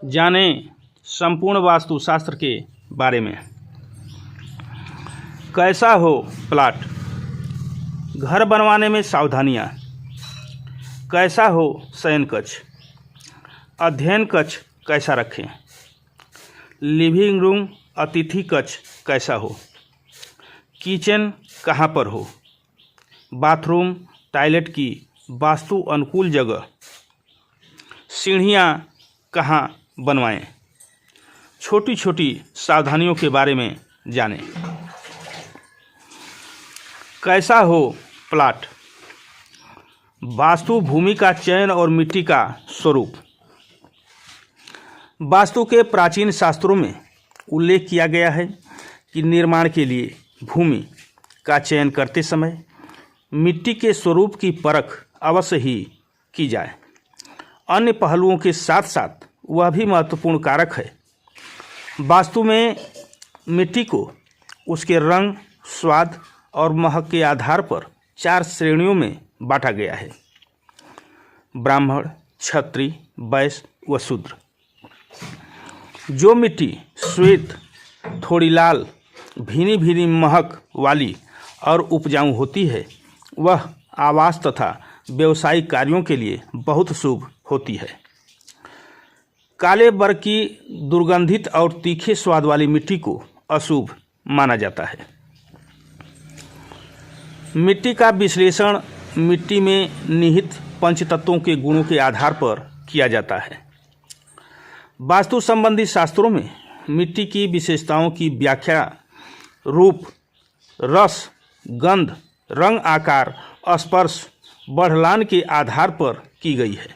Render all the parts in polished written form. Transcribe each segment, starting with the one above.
जाने संपूर्ण वास्तुशास्त्र के बारे में। कैसा हो प्लाट, घर बनवाने में सावधानियाँ। कैसा हो शयन कक्ष, अध्ययन कक्ष कैसा रखें। लिविंग रूम अतिथि कक्ष कैसा हो। किचन कहाँ पर हो। बाथरूम टॉयलेट की वास्तु अनुकूल जगह। सीढ़ियाँ कहाँ बनवाएं। छोटी छोटी सावधानियों के बारे में जानें। कैसा हो प्लाट, वास्तु भूमि का चयन और मिट्टी का स्वरूप। वास्तु के प्राचीन शास्त्रों में उल्लेख किया गया है कि निर्माण के लिए भूमि का चयन करते समय मिट्टी के स्वरूप की परख अवश्य ही की जाए। अन्य पहलुओं के साथ साथ वह भी महत्वपूर्ण कारक है। वास्तु में मिट्टी को उसके रंग, स्वाद और महक के आधार पर 4 श्रेणियों में बांटा गया है: ब्राह्मण, क्षत्रिय, वैश्य व शूद्र। जो मिट्टी श्वेत, थोड़ी लाल, भीनी भीनी महक वाली और उपजाऊ होती है वह आवास तथा व्यवसायिक कार्यों के लिए बहुत शुभ होती है। काले वर्ग की दुर्गंधित और तीखे स्वाद वाली मिट्टी को अशुभ माना जाता है। मिट्टी का विश्लेषण मिट्टी में निहित पंचतत्वों के गुणों के आधार पर किया जाता है। वास्तु संबंधी शास्त्रों में मिट्टी की विशेषताओं की व्याख्या रूप, रस, गंध, रंग, आकार, स्पर्श, बढ़लान के आधार पर की गई है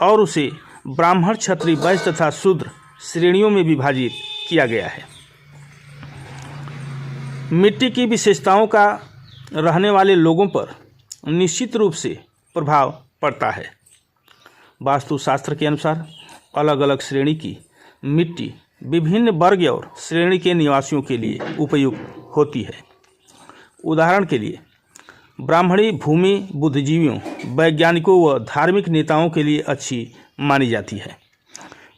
और उसे ब्राह्मण, क्षत्रिय, वैश्य तथा शूद्र श्रेणियों में विभाजित किया गया है। मिट्टी की विशेषताओं का रहने वाले लोगों पर निश्चित रूप से प्रभाव पड़ता है। वास्तुशास्त्र के अनुसार अलग अलग श्रेणी की मिट्टी विभिन्न वर्ग और श्रेणी के निवासियों के लिए उपयुक्त होती है। उदाहरण के लिए ब्राह्मणी भूमि बुद्धिजीवियों, वैज्ञानिकों व धार्मिक नेताओं के लिए अच्छी मानी जाती है।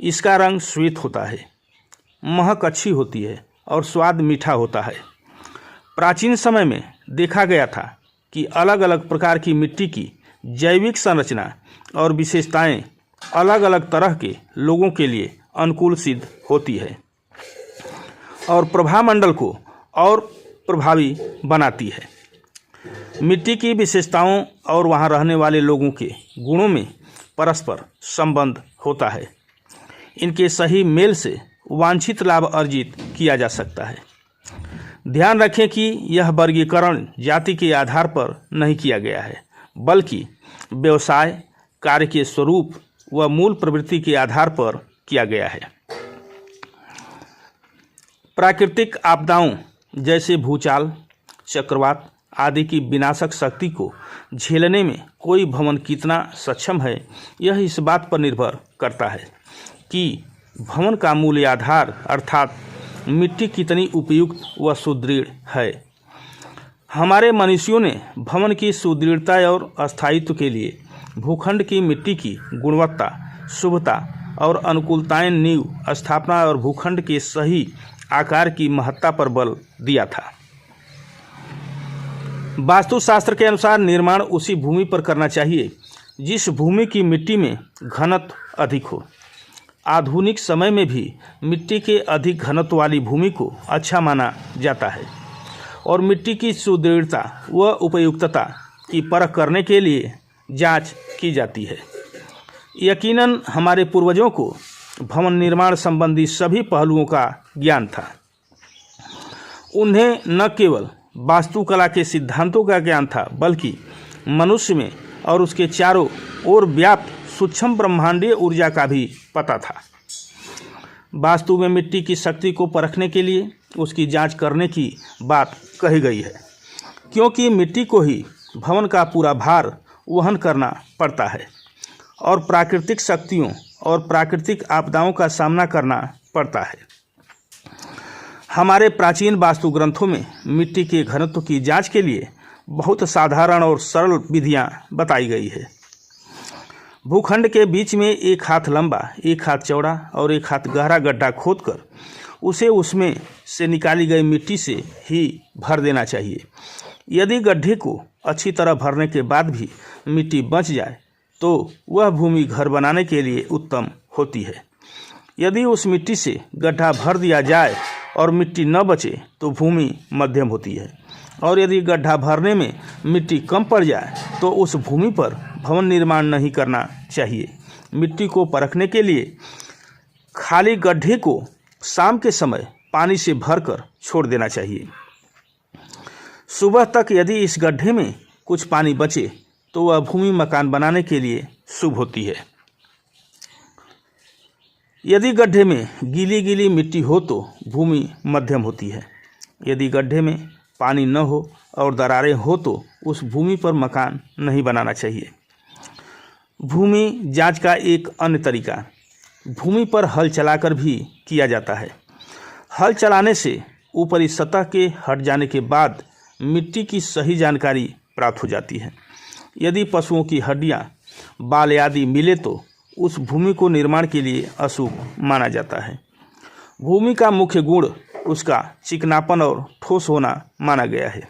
इसका रंग श्वेत होता है, महक अच्छी होती है और स्वाद मीठा होता है। प्राचीन समय में देखा गया था कि अलग अलग प्रकार की मिट्टी की जैविक संरचना और विशेषताएं अलग अलग तरह के लोगों के लिए अनुकूल सिद्ध होती है और प्रभामंडल को और प्रभावी बनाती है। मिट्टी की विशेषताओं और वहां रहने वाले लोगों के गुणों में परस्पर संबंध होता है। इनके सही मेल से वांछित लाभ अर्जित किया जा सकता है। ध्यान रखें कि यह वर्गीकरण जाति के आधार पर नहीं किया गया है, बल्कि व्यवसाय, कार्य के स्वरूप व मूल प्रवृत्ति के आधार पर किया गया है। प्राकृतिक आपदाओं जैसे भूचाल, चक्रवात आदि की विनाशक शक्ति को झेलने में कोई भवन कितना सक्षम है, यह इस बात पर निर्भर करता है कि भवन का मूल आधार अर्थात मिट्टी कितनी उपयुक्त व सुदृढ़ है। हमारे मनुष्यों ने भवन की सुदृढ़ता और स्थायित्व के लिए भूखंड की मिट्टी की गुणवत्ता, शुभता और अनुकूलताएं, नींव, स्थापना और भूखंड के सही आकार की महत्ता पर बल दिया था। वास्तुशास्त्र के अनुसार निर्माण उसी भूमि पर करना चाहिए जिस भूमि की मिट्टी में घनत्व अधिक हो। आधुनिक समय में भी मिट्टी के अधिक घनत्व वाली भूमि को अच्छा माना जाता है और मिट्टी की सुदृढ़ता व उपयुक्तता की परख करने के लिए जांच की जाती है। यकीनन हमारे पूर्वजों को भवन निर्माण संबंधी सभी पहलुओं का ज्ञान था। उन्हें न केवल वास्तुकला के सिद्धांतों का ज्ञान था, बल्कि मनुष्य में और उसके चारों ओर व्याप्त सूक्ष्म ब्रह्मांडीय ऊर्जा का भी पता था। वास्तु में मिट्टी की शक्ति को परखने के लिए उसकी जांच करने की बात कही गई है, क्योंकि मिट्टी को ही भवन का पूरा भार वहन करना पड़ता है और प्राकृतिक शक्तियों और प्राकृतिक आपदाओं का सामना करना पड़ता है। हमारे प्राचीन वास्तु ग्रंथों में मिट्टी के घनत्व की जांच के लिए बहुत साधारण और सरल विधियां बताई गई है। भूखंड के बीच में 1 हाथ लंबा, 1 हाथ चौड़ा और 1 हाथ गहरा गड्ढा खोदकर उसे उसमें से निकाली गई मिट्टी से ही भर देना चाहिए। यदि गड्ढे को अच्छी तरह भरने के बाद भी मिट्टी बच जाए तो वह भूमि घर बनाने के लिए उत्तम होती है। यदि उस मिट्टी से गड्ढा भर दिया जाए और मिट्टी न बचे तो भूमि मध्यम होती है, और यदि गड्ढा भरने में मिट्टी कम पड़ जाए तो उस भूमि पर भवन निर्माण नहीं करना चाहिए। मिट्टी को परखने के लिए खाली गड्ढे को शाम के समय पानी से भरकर छोड़ देना चाहिए। सुबह तक यदि इस गड्ढे में कुछ पानी बचे तो वह भूमि मकान बनाने के लिए शुभ होती है। यदि गड्ढे में गीली गीली मिट्टी हो तो भूमि मध्यम होती है। यदि गड्ढे में पानी न हो और दरारें हो तो उस भूमि पर मकान नहीं बनाना चाहिए। भूमि जांच का एक अन्य तरीका भूमि पर हल चलाकर भी किया जाता है। हल चलाने से ऊपरी सतह के हट जाने के बाद मिट्टी की सही जानकारी प्राप्त हो जाती है। यदि पशुओं की हड्डियां, बाल आदि मिले तो उस भूमि को निर्माण के लिए अशुभ माना जाता है। भूमि का मुख्य गुण उसका चिकनापन और ठोस होना माना गया है।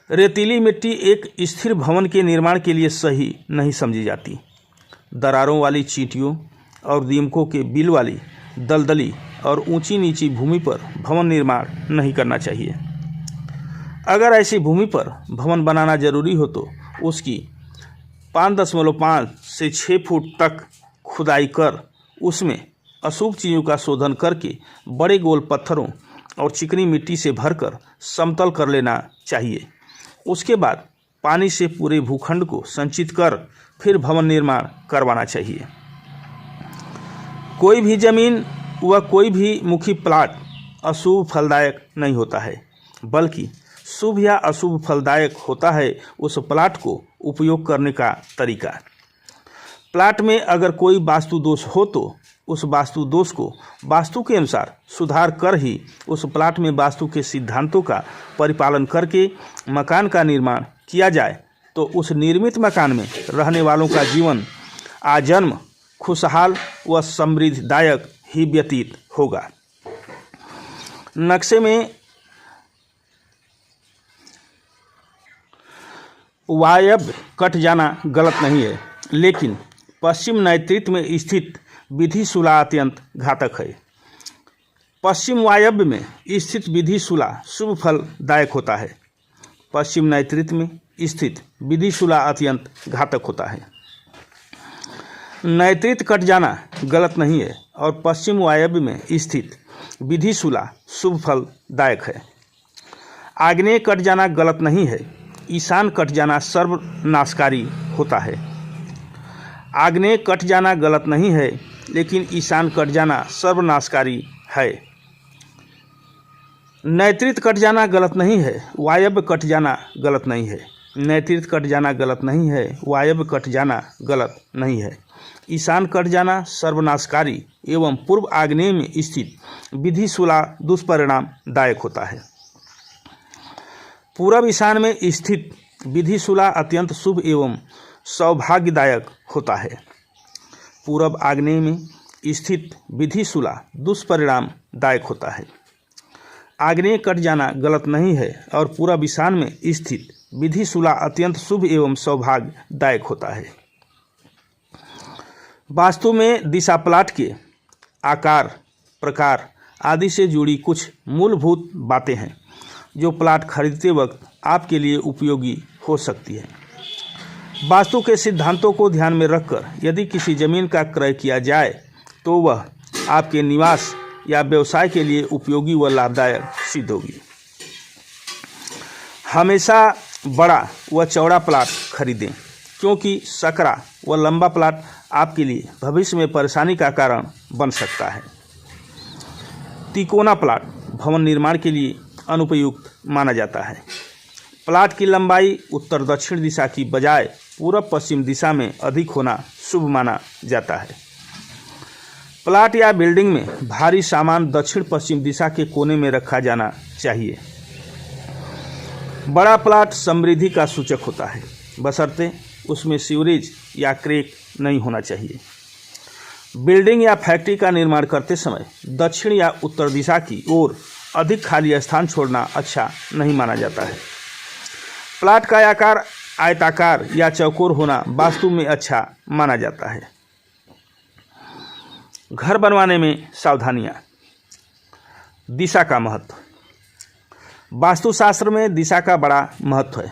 रेतीली मिट्टी एक स्थिर भवन के निर्माण के लिए सही नहीं समझी जाती। दरारों वाली चींटियों और दीमकों के बिल वाली दलदली और ऊंची नीची भूमि पर भवन निर्माण नहीं करना चाहिए। अगर ऐसी भूमि पर भवन बनाना जरूरी हो तो उसकी 5.5 से 6 फुट तक खुदाई कर उसमें अशुभ चीज़ों का शोधन करके बड़े गोल पत्थरों और चिकनी मिट्टी से भरकर समतल कर लेना चाहिए। उसके बाद पानी से पूरे भूखंड को संचित कर फिर भवन निर्माण करवाना चाहिए। कोई भी जमीन व कोई भी मुखी प्लाट अशुभ फलदायक नहीं होता है, बल्कि शुभ या अशुभ फलदायक होता है उस प्लाट को उपयोग करने का तरीका। प्लाट में अगर कोई वास्तु दोष हो तो उस वास्तु दोष को वास्तु के अनुसार सुधार कर ही उस प्लाट में वास्तु के सिद्धांतों का परिपालन करके मकान का निर्माण किया जाए तो उस निर्मित मकान में रहने वालों का जीवन आजन्म खुशहाल व समृद्धिदायक ही व्यतीत होगा। नक्शे में वायव्य कट जाना गलत नहीं है, लेकिन पश्चिम नैऋत्य में स्थित विधिशूला अत्यंत घातक है। पश्चिम वायव्य में स्थित विधिशूला शुभ फलदायक होता है। पश्चिम नैऋत्य में स्थित विधिशूला अत्यंत घातक होता है। नैऋत्य कट जाना गलत नहीं है और पश्चिम वायव्य में स्थित विधिशूला शुभ फलदायक है। आग्नेय कट जाना गलत नहीं है, ईशान कट जाना सर्वनाशकारी होता है। आग्नेय कट जाना गलत नहीं है, लेकिन ईशान कट जाना सर्वनाशकारी है। नैऋत्य कट जाना गलत नहीं है, वायव्य कट जाना गलत नहीं है। नैऋत्य कट जाना गलत नहीं है, वायव्य कट जाना गलत नहीं है। ईशान कट जाना सर्वनाशकारी एवं पूर्व आग्नेय में स्थित विधिशूला दुष्परिणामदायक होता है। पूर्व ईशान में स्थित विधिशूला अत्यंत शुभ एवं सौभाग्यदायक होता है। पूर्व आग्नेय में स्थित विधिशूला दुष्परिणामदायक होता है। आग्नेय कट जाना गलत नहीं है और पूर्व ईशान में स्थित विधिशूला अत्यंत शुभ एवं सौभाग्यदायक होता है। वास्तु में दिशा प्लाट के आकार, प्रकार आदि से जुड़ी कुछ मूलभूत बातें हैं जो प्लाट खरीदते वक्त आपके लिए उपयोगी हो सकती है। वास्तु के सिद्धांतों को ध्यान में रखकर यदि किसी ज़मीन का क्रय किया जाए तो वह आपके निवास या व्यवसाय के लिए उपयोगी व लाभदायक सिद्ध होगी। हमेशा बड़ा व चौड़ा प्लाट खरीदें, क्योंकि सकरा व लंबा प्लाट आपके लिए भविष्य में परेशानी का कारण बन सकता है। तिकोना प्लाट भवन निर्माण के लिए अनुपयुक्त माना जाता है। प्लाट की लंबाई उत्तर दक्षिण दिशा की बजाय पूरब पश्चिम दिशा में अधिक होना शुभ माना जाता है। प्लाट या बिल्डिंग में भारी सामान दक्षिण पश्चिम दिशा के कोने में रखा जाना चाहिए। बड़ा प्लाट समृद्धि का सूचक होता है, बशर्ते उसमें सीवरेज या क्रैक नहीं होना चाहिए। बिल्डिंग या फैक्ट्री का निर्माण करते समय दक्षिण या उत्तर दिशा की ओर अधिक खाली स्थान छोड़ना अच्छा नहीं माना जाता है। प्लाट का आकार आयताकार या चौकोर होना वास्तु में अच्छा माना जाता है। घर बनवाने में सावधानियां। दिशा का महत्व। वास्तुशास्त्र में दिशा का बड़ा महत्व है,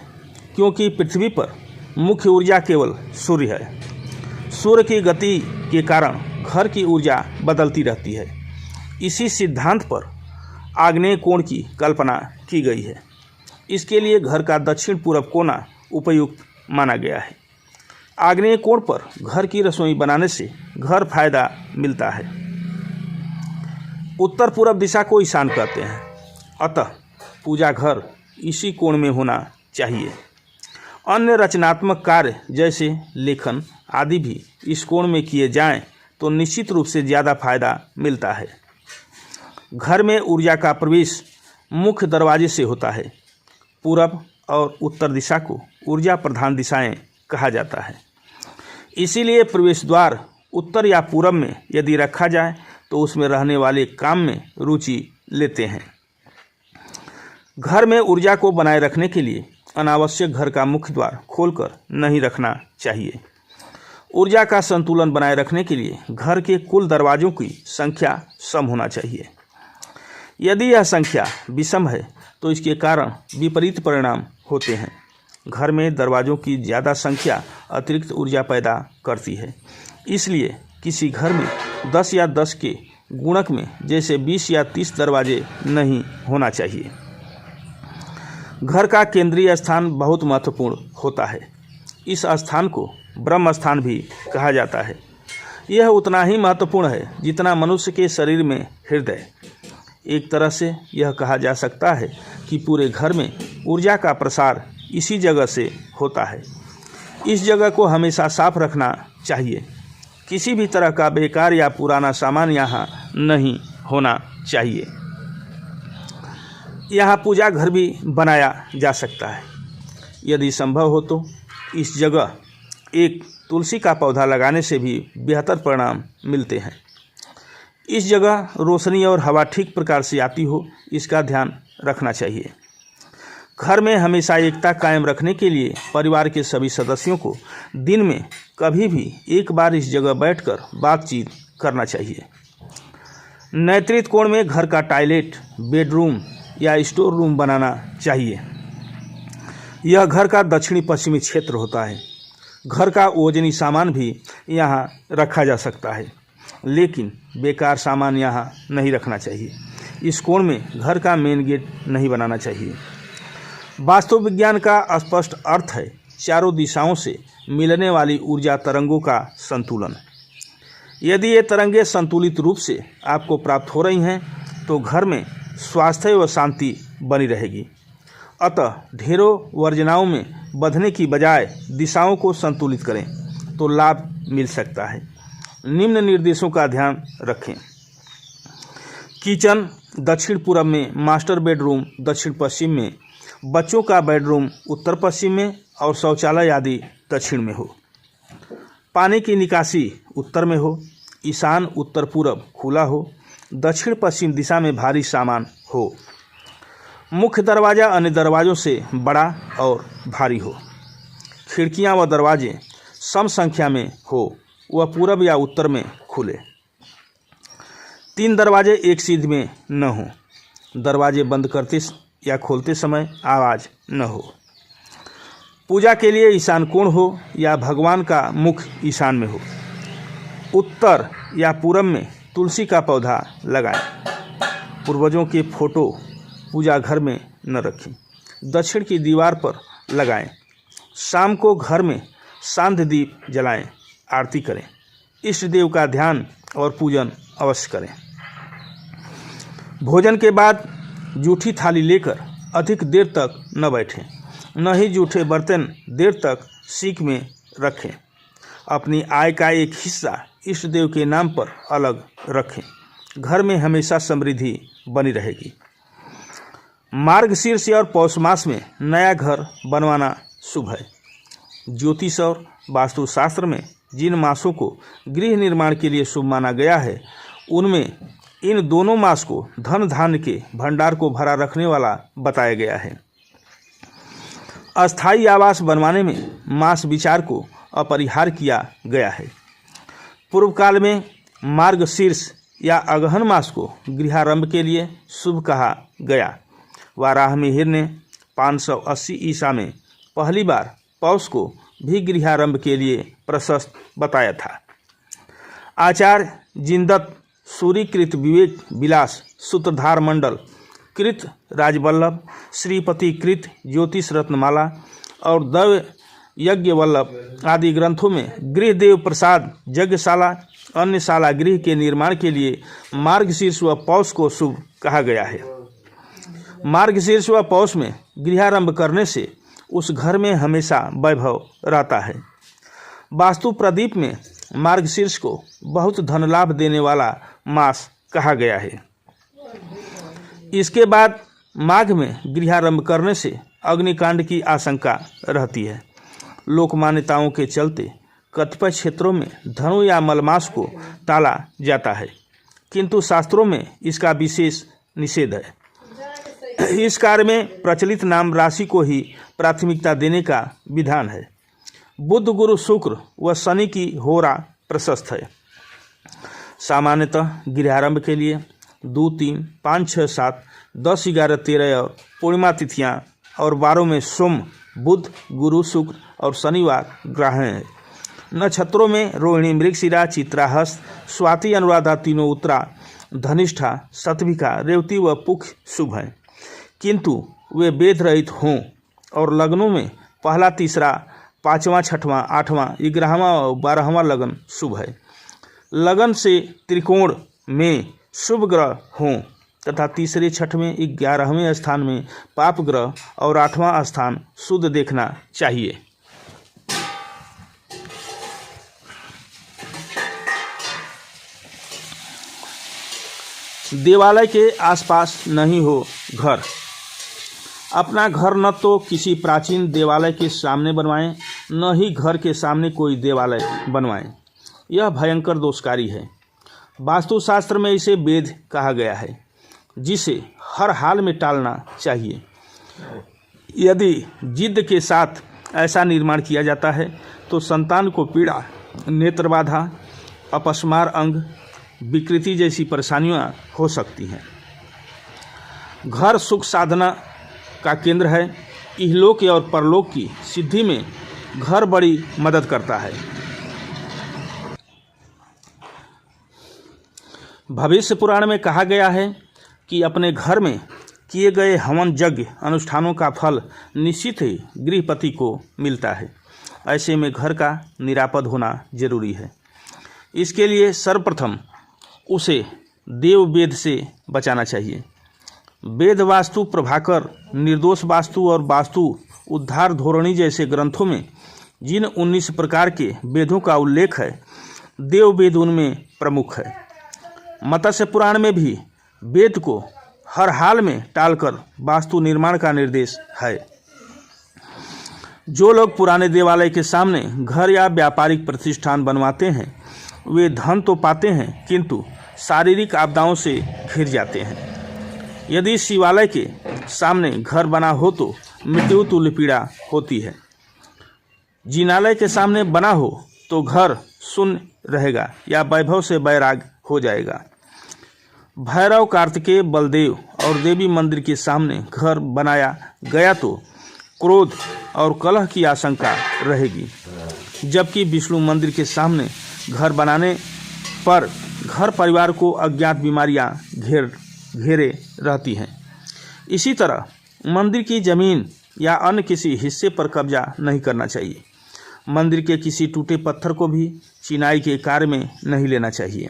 क्योंकि पृथ्वी पर मुख्य ऊर्जा केवल सूर्य है। सूर्य की गति के कारण घर की ऊर्जा बदलती रहती है। इसी सिद्धांत पर आग्नेय कोण की कल्पना की गई है। इसके लिए घर का दक्षिण पूर्व कोना उपयुक्त माना गया है। आग्नेय कोण पर घर की रसोई बनाने से घर फायदा मिलता है। उत्तर पूर्व दिशा को ईशान कहते हैं, अतः पूजा घर इसी कोण में होना चाहिए। अन्य रचनात्मक कार्य जैसे लेखन आदि भी इस कोण में किए जाएं तो निश्चित रूप से ज़्यादा फायदा मिलता है। घर में ऊर्जा का प्रवेश मुख्य दरवाजे से होता है। पूरब और उत्तर दिशा को ऊर्जा प्रधान दिशाएं कहा जाता है। इसीलिए प्रवेश द्वार उत्तर या पूरब में यदि रखा जाए तो उसमें रहने वाले काम में रुचि लेते हैं। घर में ऊर्जा को बनाए रखने के लिए अनावश्यक घर का मुख्य द्वार खोलकर नहीं रखना चाहिए। ऊर्जा का संतुलन बनाए रखने के लिए घर के कुल दरवाजों की संख्या सम होना चाहिए। यदि यह संख्या विषम है तो इसके कारण विपरीत परिणाम होते हैं। घर में दरवाजों की ज़्यादा संख्या अतिरिक्त ऊर्जा पैदा करती है। इसलिए किसी घर में 10 या 10 के गुणक में जैसे 20 या 30 दरवाजे नहीं होना चाहिए। घर का केंद्रीय स्थान बहुत महत्वपूर्ण होता है। इस स्थान को ब्रह्म स्थान भी कहा जाता है। यह उतना ही महत्वपूर्ण है जितना मनुष्य के शरीर में हृदय। एक तरह से यह कहा जा सकता है कि पूरे घर में ऊर्जा का प्रसार इसी जगह से होता है। इस जगह को हमेशा साफ रखना चाहिए। किसी भी तरह का बेकार या पुराना सामान यहाँ नहीं होना चाहिए। यहाँ पूजा घर भी बनाया जा सकता है। यदि संभव हो तो इस जगह एक तुलसी का पौधा लगाने से भी बेहतर परिणाम मिलते हैं। इस जगह रोशनी और हवा ठीक प्रकार से आती हो, इसका ध्यान रखना चाहिए। घर में हमेशा एकता कायम रखने के लिए परिवार के सभी सदस्यों को दिन में कभी भी एक बार इस जगह बैठकर बातचीत करना चाहिए। नैऋत्य कोण में घर का टॉयलेट, बेडरूम या स्टोर रूम बनाना चाहिए। यह घर का दक्षिणी पश्चिमी क्षेत्र होता है। घर का वजनी सामान भी यहाँ रखा जा सकता है, लेकिन बेकार सामान यहाँ नहीं रखना चाहिए। इस कोण में घर का मेन गेट नहीं बनाना चाहिए। वास्तु विज्ञान का स्पष्ट अर्थ है चारों दिशाओं से मिलने वाली ऊर्जा तरंगों का संतुलन। यदि ये तरंगें संतुलित रूप से आपको प्राप्त हो रही हैं तो घर में स्वास्थ्य व शांति बनी रहेगी। अतः ढेरों वर्जनाओं में बंधने की बजाय दिशाओं को संतुलित करें तो लाभ मिल सकता है। निम्न निर्देशों का ध्यान रखें। किचन दक्षिण पूर्व में, मास्टर बेडरूम दक्षिण पश्चिम में, बच्चों का बेडरूम उत्तर पश्चिम में और शौचालय आदि दक्षिण में हो। पानी की निकासी उत्तर में हो। ईशान उत्तर पूर्व खुला हो। दक्षिण पश्चिम दिशा में भारी सामान हो। मुख्य दरवाज़ा अन्य दरवाज़ों से बड़ा और भारी हो। खिड़कियां व दरवाजे सम संख्या में हो, वह पूरब या उत्तर में खुले। 3 दरवाजे एक सीध में न हो। दरवाजे बंद करते या खोलते समय आवाज़ न हो। पूजा के लिए ईशान कोण हो या भगवान का मुख ईशान में हो। उत्तर या पूरब में तुलसी का पौधा लगाएं। पूर्वजों के फोटो पूजा घर में न रखें। दक्षिण की दीवार पर लगाएं। शाम को घर में शांत दीप जलाएं, आरती करें। इष्ट देव का ध्यान और पूजन अवश्य करें। भोजन के बाद जूठी थाली लेकर अधिक देर तक न बैठें। न ही जूठे बर्तन देर तक सीख में रखें। अपनी आय का एक हिस्सा इष्ट देव के नाम पर अलग रखें। घर में हमेशा समृद्धि बनी रहेगी। मार्गशीर्ष और पौष मास में नया घर बनवाना शुभ है। ज्योतिष और वास्तुशास्त्र में जिन मासों को गृह निर्माण के लिए शुभ माना गया है उनमें इन दोनों मास को धन धान्य के भंडार को भरा रखने वाला बताया गया है। अस्थायी आवास बनवाने में मास विचार को अपरिहार्य किया गया है। पूर्व काल में मार्गशीर्ष या अगहन मास को गृहारंभ के लिए शुभ कहा गया। वाराहमिहिर ने 580 ईसा में पहली बार पौष को भी गृहारंभ के लिए प्रशस्त बताया था। आचार्य जिनदत्त सूरीकृत विवेक विलास सूत्रधार मंडल कृत राजवल्लभ श्रीपति कृत ज्योतिष रत्नमाला और दैव यज्ञ वल्लभ आदि ग्रंथों में गृहदेव प्रसाद यज्ञशाला अन्नशाला गृह के निर्माण के लिए मार्गशीर्ष व पौष को शुभ कहा गया है। मार्गशीर्ष व पौष में गृहारंभ करने से उस घर में हमेशा वैभव रहता है। वास्तु प्रदीप में मार्गशीर्ष को बहुत धन लाभ देने वाला मास कहा गया है। इसके बाद माघ में गृहारंभ करने से अग्निकांड की आशंका रहती है। लोक मान्यताओं के चलते कतिपय क्षेत्रों में धनु या मलमास को टाला जाता है, किंतु शास्त्रों में इसका विशेष निषेध है। इस कार्य में प्रचलित नाम राशि को ही प्राथमिकता देने का विधान है। बुध गुरु शुक्र व शनि की होरा प्रशस्त है। सामान्यतः गृहारंभ के लिए 2, 3, 5, 6, 7, 10, 11, 13 और पूर्णिमा तिथियां और वारों में सोम बुध गुरु शुक्र और शनिवार ग्रह हैं। नक्षत्रों में रोहिणी मृगशिरा चित्रा हस्त स्वाति अनुराधा तीनों उत्तरा धनिष्ठा शतभिका रेवती व पुख शुभ हैं, किंतु वे वेद रहित हों। और लग्नों में पहला तीसरा 5वां 6वां 8वां 11वां और 12वां लगन शुभ है। लगन से त्रिकोण में शुभ ग्रह हों तथा तीसरे 6वें 11वें स्थान में पाप ग्रह और 8वां स्थान शुद्ध देखना चाहिए। देवालय के आसपास नहीं हो घर। अपना घर न तो किसी प्राचीन देवालय के सामने बनवाएं, न ही घर के सामने कोई देवालय बनवाएं। यह भयंकर दोषकारी है। वास्तुशास्त्र में इसे वेद कहा गया है, जिसे हर हाल में टालना चाहिए। यदि जिद के साथ ऐसा निर्माण किया जाता है तो संतान को पीड़ा, नेत्र बाधा, अपस्मार अंग विकृति जैसी परेशानियां हो सकती हैं। घर सुख साधना का केंद्र है। इहलोक और परलोक की सिद्धि में घर बड़ी मदद करता है। भविष्य पुराण में कहा गया है कि अपने घर में किए गए हवन यज्ञ अनुष्ठानों का फल निश्चित ही गृहपति को मिलता है। ऐसे में घर का निरापद होना जरूरी है। इसके लिए सर्वप्रथम उसे देव वेद से बचाना चाहिए। वेद वास्तु प्रभाकर, निर्दोष वास्तु और वास्तु उद्धार धोरणी जैसे ग्रंथों में जिन 19 प्रकार के वेदों का उल्लेख है, देव वेद उनमें प्रमुख है। मत्स्य पुराण में भी वेद को हर हाल में टालकर वास्तु निर्माण का निर्देश है। जो लोग पुराने देवालय के सामने घर या व्यापारिक प्रतिष्ठान बनवाते हैं, वे धन तो पाते हैं, किंतु शारीरिक आपदाओं से घिर जाते हैं। यदि शिवालय के सामने घर बना हो तो मृत्यु तुल्य पीड़ा होती है। जिनालय के सामने बना हो तो घर शून्य रहेगा या वैभव से बैराग हो जाएगा। भैरव, कार्तिकेय, बलदेव और देवी मंदिर के सामने घर बनाया गया तो क्रोध और कलह की आशंका रहेगी, जबकि विष्णु मंदिर के सामने घर बनाने पर घर परिवार को अज्ञात बीमारियां घेरे रहती हैं। इसी तरह मंदिर की जमीन या अन्य किसी हिस्से पर कब्जा नहीं करना चाहिए। मंदिर के किसी टूटे पत्थर को भी चिनाई के कार्य में नहीं लेना चाहिए।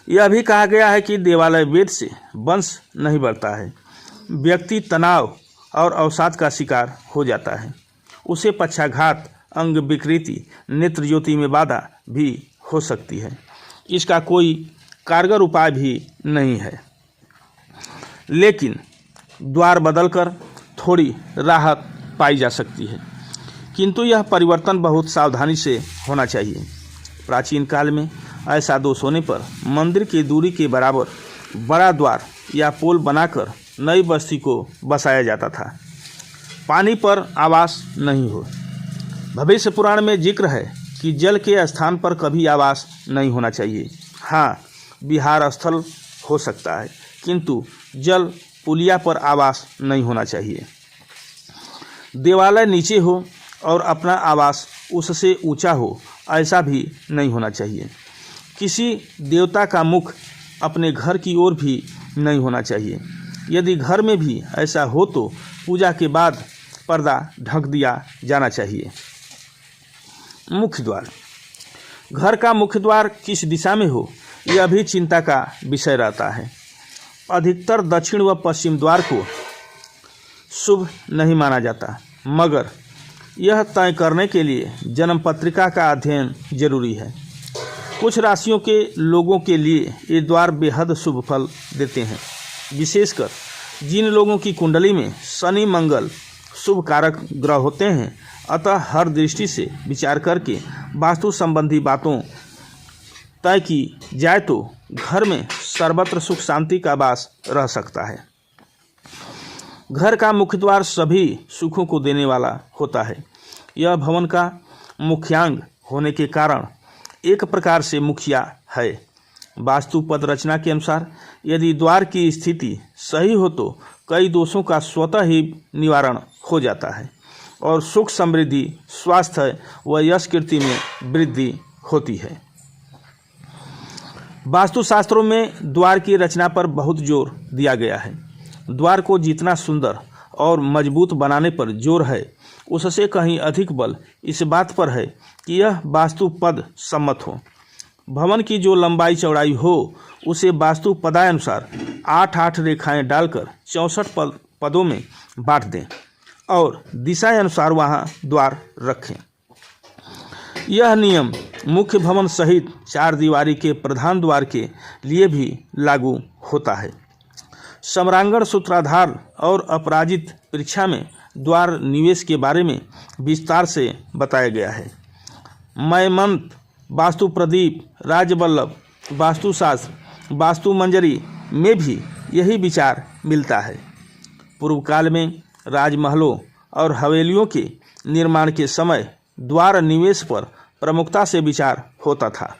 यह भी कहा गया है कि देवालय वेद से वंश नहीं बढ़ता है। व्यक्ति तनाव और अवसाद का शिकार हो जाता है। उसे पक्षाघात, अंग विकृति, नेत्र ज्योति में बाधा भी हो सकती है। इसका कोई कारगर उपाय भी नहीं है, लेकिन द्वार बदलकर थोड़ी राहत पाई जा सकती है। किंतु यह परिवर्तन बहुत सावधानी से होना चाहिए। प्राचीन काल में ऐसा दोष होने पर मंदिर की दूरी के बराबर बड़ा द्वार या पोल बनाकर नई बस्ती को बसाया जाता था। पानी पर आवास नहीं हो। भविष्य पुराण में जिक्र है कि जल के स्थान पर कभी आवास नहीं होना चाहिए। हाँ, विहार स्थल हो सकता है, किंतु जल पुलिया पर आवास नहीं होना चाहिए। देवालय नीचे हो और अपना आवास उससे ऊंचा हो, ऐसा भी नहीं होना चाहिए। किसी देवता का मुख अपने घर की ओर भी नहीं होना चाहिए। यदि घर में भी ऐसा हो तो पूजा के बाद पर्दा ढक दिया जाना चाहिए। मुख्य द्वार। घर का मुख्य द्वार किस दिशा में हो, यह भी चिंता का विषय रहता है। अधिकतर दक्षिण व पश्चिम द्वार को शुभ नहीं माना जाता, मगर यह तय करने के लिए जन्म पत्रिका का अध्ययन जरूरी है। कुछ राशियों के लोगों के लिए ये द्वार बेहद शुभ फल देते हैं, विशेषकर जिन लोगों की कुंडली में शनि मंगल शुभ कारक ग्रह होते हैं। अतः हर दृष्टि से विचार करके वास्तु संबंधी बातों तय की जाए तो घर में सर्वत्र सुख शांति का वास रह सकता है। घर का मुख्य द्वार सभी सुखों को देने वाला होता है। यह भवन का मुख्यांग होने के कारण एक प्रकार से मुखिया है। वास्तु पद रचना के अनुसार यदि द्वार की स्थिति सही हो तो कई दोषों का स्वतः ही निवारण हो जाता है और सुख समृद्धि स्वास्थ्य व यश कीर्ति में वृद्धि होती है। वास्तुशास्त्रों में द्वार की रचना पर बहुत जोर दिया गया है। द्वार को जितना सुंदर और मजबूत बनाने पर जोर है, उससे कहीं अधिक बल इस बात पर है कि यह वास्तु पद सम्मत हो। भवन की जो लंबाई चौड़ाई हो उसे वास्तु पदानुसार 8-8 रेखाएं डालकर 64 पदों में बांट दें और दिशा अनुसार वहां द्वार रखें। यह नियम मुख्य भवन सहित 4 दीवारी के प्रधान द्वार के लिए भी लागू होता है। सम्रांगण सूत्राधार और अपराजित परीक्षा में द्वार निवेश के बारे में विस्तार से बताया गया है। मयमंत, वास्तु प्रदीप, राजवल्लभ, वास्तुशास्त्र, वास्तु मंजरी में भी यही विचार मिलता है। पूर्व काल में राजमहलों और हवेलियों के निर्माण के समय द्वार निवेश पर प्रमुखता से विचार होता था।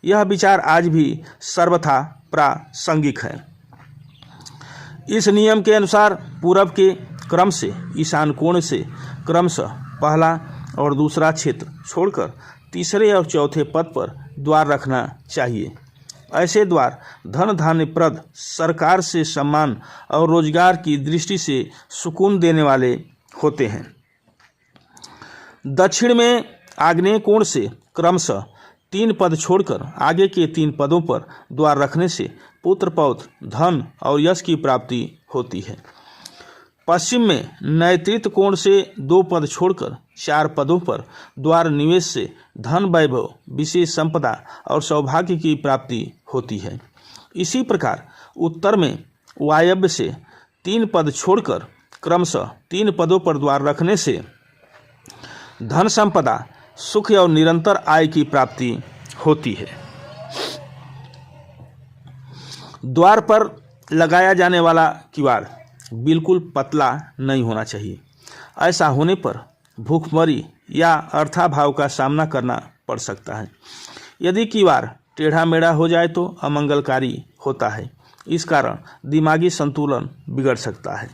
यह विचार आज भी सर्वथा प्रासंगिक है। इस नियम के अनुसार पूरब के क्रम से ईशान कोण से क्रमशः पहला और दूसरा क्षेत्र छोड़कर तीसरे और चौथे पद पर द्वार रखना चाहिए। ऐसे द्वार धन धान्यप्रद, सरकार से सम्मान और रोजगार की दृष्टि से सुकून देने वाले होते हैं। दक्षिण में आग्नेय कोण से क्रमशः 3 पद छोड़कर आगे के 3 पदों पर द्वार रखने से पुत्र पौत्र, धन और यश की प्राप्ति होती है। पश्चिम में नैऋत्य कोण से 2 पद छोड़कर 4 पदों पर द्वार निवेश से धन, वैभव, विशेष संपदा और सौभाग्य की प्राप्ति होती है। इसी प्रकार उत्तर में वायव्य से 3 पद छोड़कर क्रमशः 3 पदों पर द्वार रखने से धन संपदा, सुख और निरंतर आय की प्राप्ति होती है। द्वार पर लगाया जाने वाला किवाड़ बिल्कुल पतला नहीं होना चाहिए। ऐसा होने पर भूखमरी या अर्थाभाव का सामना करना पड़ सकता है। यदि किवाड़ टेढ़ा मेढ़ा हो जाए तो अमंगलकारी होता है। इस कारण दिमागी संतुलन बिगड़ सकता है।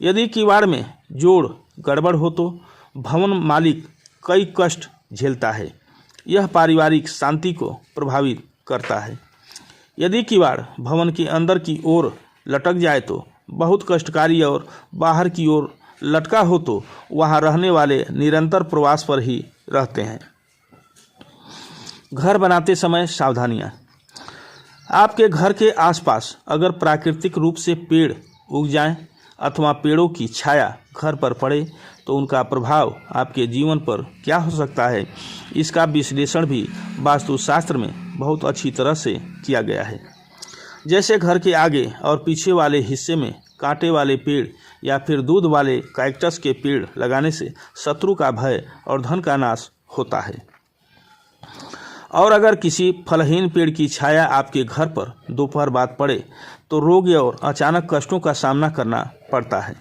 यदि किवाड़ में जोड़ गड़बड़ हो तो भवन मालिक कई कष्ट झेलता है। यह पारिवारिक शांति को प्रभावित करता है। यदि किवाड़ भवन के अंदर की ओर लटक जाए तो बहुत कष्टकारी और बाहर की ओर लटका हो तो वहां रहने वाले निरंतर प्रवास पर ही रहते हैं। घर बनाते समय सावधानियां। आपके घर के आसपास अगर प्राकृतिक रूप से पेड़ उग जाएं अथवा पेड़ों की छाया घर पर पड़े तो उनका प्रभाव आपके जीवन पर क्या हो सकता है, इसका विश्लेषण भी वास्तुशास्त्र में बहुत अच्छी तरह से किया गया है। जैसे घर के आगे और पीछे वाले हिस्से में कांटे वाले पेड़ या फिर दूध वाले कैक्टस के पेड़ लगाने से शत्रु का भय और धन का नाश होता है। और अगर किसी फलहीन पेड़ की छाया आपके घर पर दोपहर बाद पड़े तो रोग और अचानक कष्टों का सामना करना पड़ता है।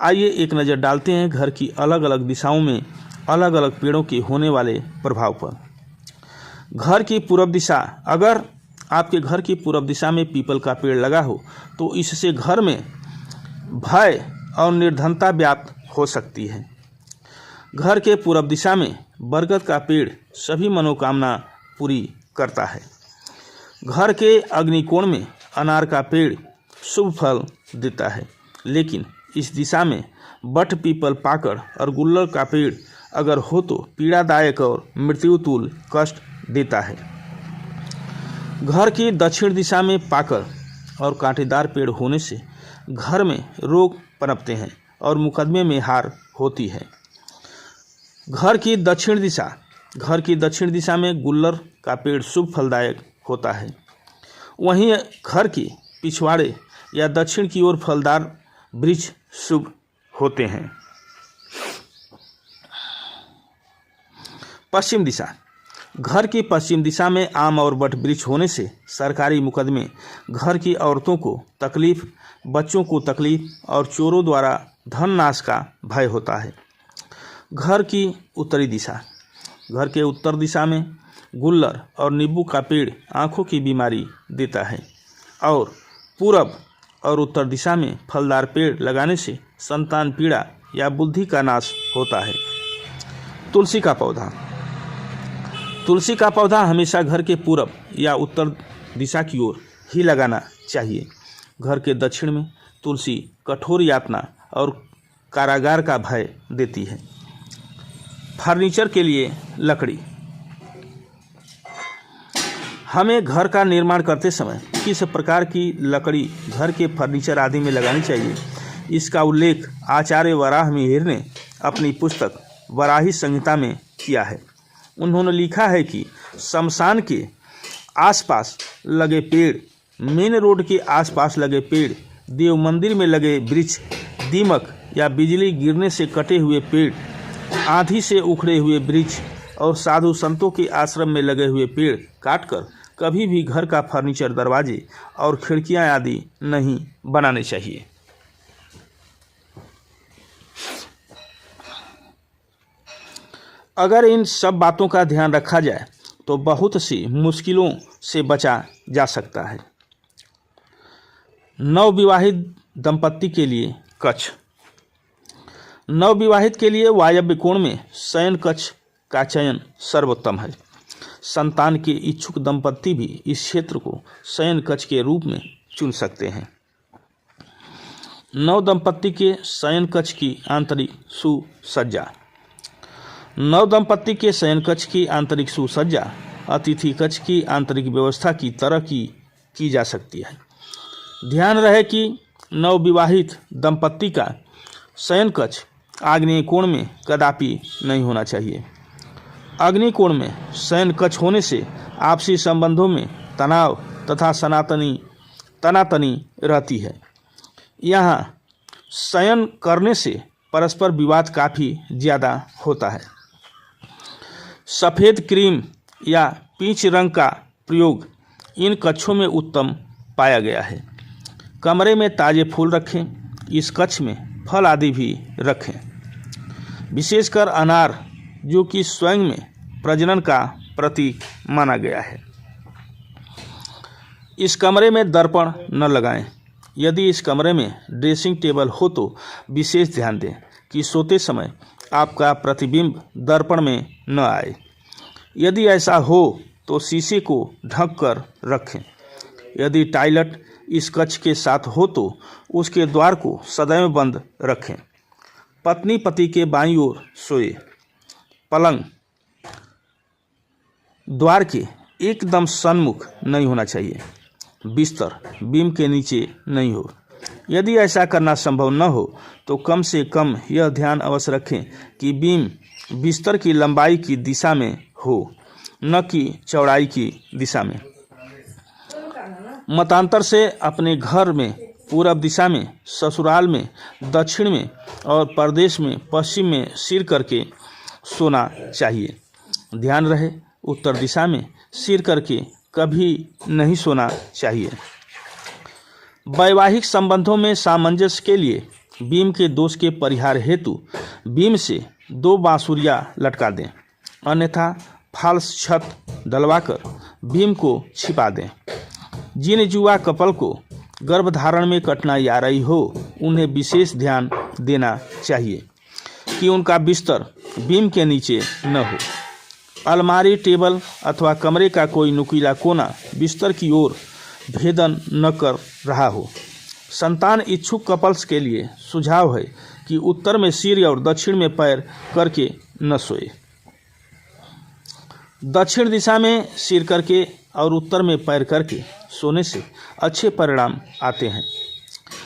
आइए एक नज़र डालते हैं घर की अलग अलग दिशाओं में अलग अलग पेड़ों के होने वाले प्रभाव पर। घर की पूर्व दिशा, अगर आपके घर की पूर्व दिशा में पीपल का पेड़ लगा हो तो इससे घर में भय और निर्धनता व्याप्त हो सकती है। घर के पूर्व दिशा में बरगद का पेड़ सभी मनोकामना पूरी करता है। घर के अग्निकोण में अनार का पेड़ शुभ फल देता है, लेकिन इस दिशा में बट, पीपल, पाकड़ और गुल्लर का पेड़ अगर हो तो पीड़ादायक और मृत्युतुल्य कष्ट देता है। घर की दक्षिण दिशा में पाकड़ और कांटेदार पेड़ होने से घर में रोग पनपते हैं और मुकदमे में हार होती है। घर की दक्षिण दिशा में गुल्लर का पेड़ शुभ फलदायक होता है। वहीं घर की पिछवाड़े या दक्षिण की ओर फलदार वृक्ष शुभ होते हैं। पश्चिम दिशा, घर की पश्चिम दिशा में आम और बट वृक्ष होने से सरकारी मुकदमे, घर की औरतों को तकलीफ, बच्चों को तकलीफ और चोरों द्वारा धन नाश का भय होता है। घर की उत्तरी दिशा, घर के उत्तर दिशा में गुल्लर और नींबू का पेड़ आँखों की बीमारी देता है और पूरब और उत्तर दिशा में फलदार पेड़ लगाने से संतान पीड़ा या बुद्धि का नाश होता है। तुलसी का पौधा हमेशा घर के पूरब या उत्तर दिशा की ओर ही लगाना चाहिए। घर के दक्षिण में तुलसी कठोर यातना और कारागार का भय देती है। फर्नीचर के लिए लकड़ी, हमें घर का निर्माण करते समय किस प्रकार की लकड़ी घर के फर्नीचर आदि में लगानी चाहिए, इसका उल्लेख आचार्य वराह मिहिर ने अपनी पुस्तक वराही संहिता में किया है। उन्होंने लिखा है कि शमशान के आसपास लगे पेड़, मेन रोड के आसपास लगे पेड़, देव मंदिर में लगे वृक्ष, दीमक या बिजली गिरने से कटे हुए पेड़, आंधी से उखड़े हुए वृक्ष और साधु संतों के आश्रम में लगे हुए पेड़ काटकर कभी भी घर का फर्नीचर, दरवाजे और खिड़कियां आदि नहीं बनाने चाहिए। अगर इन सब बातों का ध्यान रखा जाए तो बहुत सी मुश्किलों से बचा जा सकता है। नवविवाहित दंपत्ति के लिए कक्ष, नवविवाहित के लिए वायव्य कोण में शयन कक्ष का चयन सर्वोत्तम है। संतान के इच्छुक दंपत्ति भी इस क्षेत्र को शयन कक्ष के रूप में चुन सकते हैं। नव दंपत्ति के शयन कक्ष की आंतरिक सुसज्जा, नव दंपत्ति के शयन कक्ष की आंतरिक सुसज्जा अतिथि कक्ष की आंतरिक व्यवस्था की तरह की जा सकती है। ध्यान रहे कि नवविवाहित दंपत्ति का शयन कक्ष आग्नेय कोण में कदापि नहीं होना चाहिए। अग्नि कोण में शयन कक्ष होने से आपसी संबंधों में तनाव तथा तनातनी रहती है। यहाँ शयन करने से परस्पर विवाद काफ़ी ज़्यादा होता है। सफ़ेद क्रीम या पीच रंग का प्रयोग इन कक्षों में उत्तम पाया गया है। कमरे में ताज़े फूल रखें। इस कक्ष में फल आदि भी रखें, विशेषकर अनार, जो कि स्वयं में प्रजनन का प्रतीक माना गया है। इस कमरे में दर्पण न लगाएं। यदि इस कमरे में ड्रेसिंग टेबल हो तो विशेष ध्यान दें कि सोते समय आपका प्रतिबिंब दर्पण में न आए। यदि ऐसा हो तो शीशे को ढक कर रखें। यदि टॉयलेट इस कक्ष के साथ हो तो उसके द्वार को सदैव बंद रखें। पत्नी पति के बाईं ओर सोए। पलंग द्वार के एकदम सन्मुख नहीं होना चाहिए। बिस्तर बीम के नीचे नहीं हो। यदि ऐसा करना संभव न हो तो कम से कम यह ध्यान अवश्य रखें कि बीम बिस्तर की लंबाई की दिशा में हो, न कि चौड़ाई की दिशा में। मतांतर से अपने घर में पूरब दिशा में, ससुराल में, दक्षिण में और परदेश में पश्चिम में सिर करके सोना चाहिए। ध्यान रहे, उत्तर दिशा में सिर करके कभी नहीं सोना चाहिए। वैवाहिक संबंधों में सामंजस्य के लिए बीम के दोष के परिहार हेतु बीम से 2 बांसुरियां लटका दें, अन्यथा फाल्स छत डलवाकर बीम को छिपा दें। जिन युवा कपल को गर्भधारण में कठिनाई आ रही हो, उन्हें विशेष ध्यान देना चाहिए कि उनका बिस्तर बीम के नीचे न हो। अलमारी, टेबल अथवा कमरे का कोई नुकीला कोना बिस्तर की ओर भेदन न कर रहा हो। संतान इच्छुक कपल्स के लिए सुझाव है कि उत्तर में सिर और दक्षिण में पैर करके न सोए। दक्षिण दिशा में सिर करके और उत्तर में पैर करके सोने से अच्छे परिणाम आते हैं।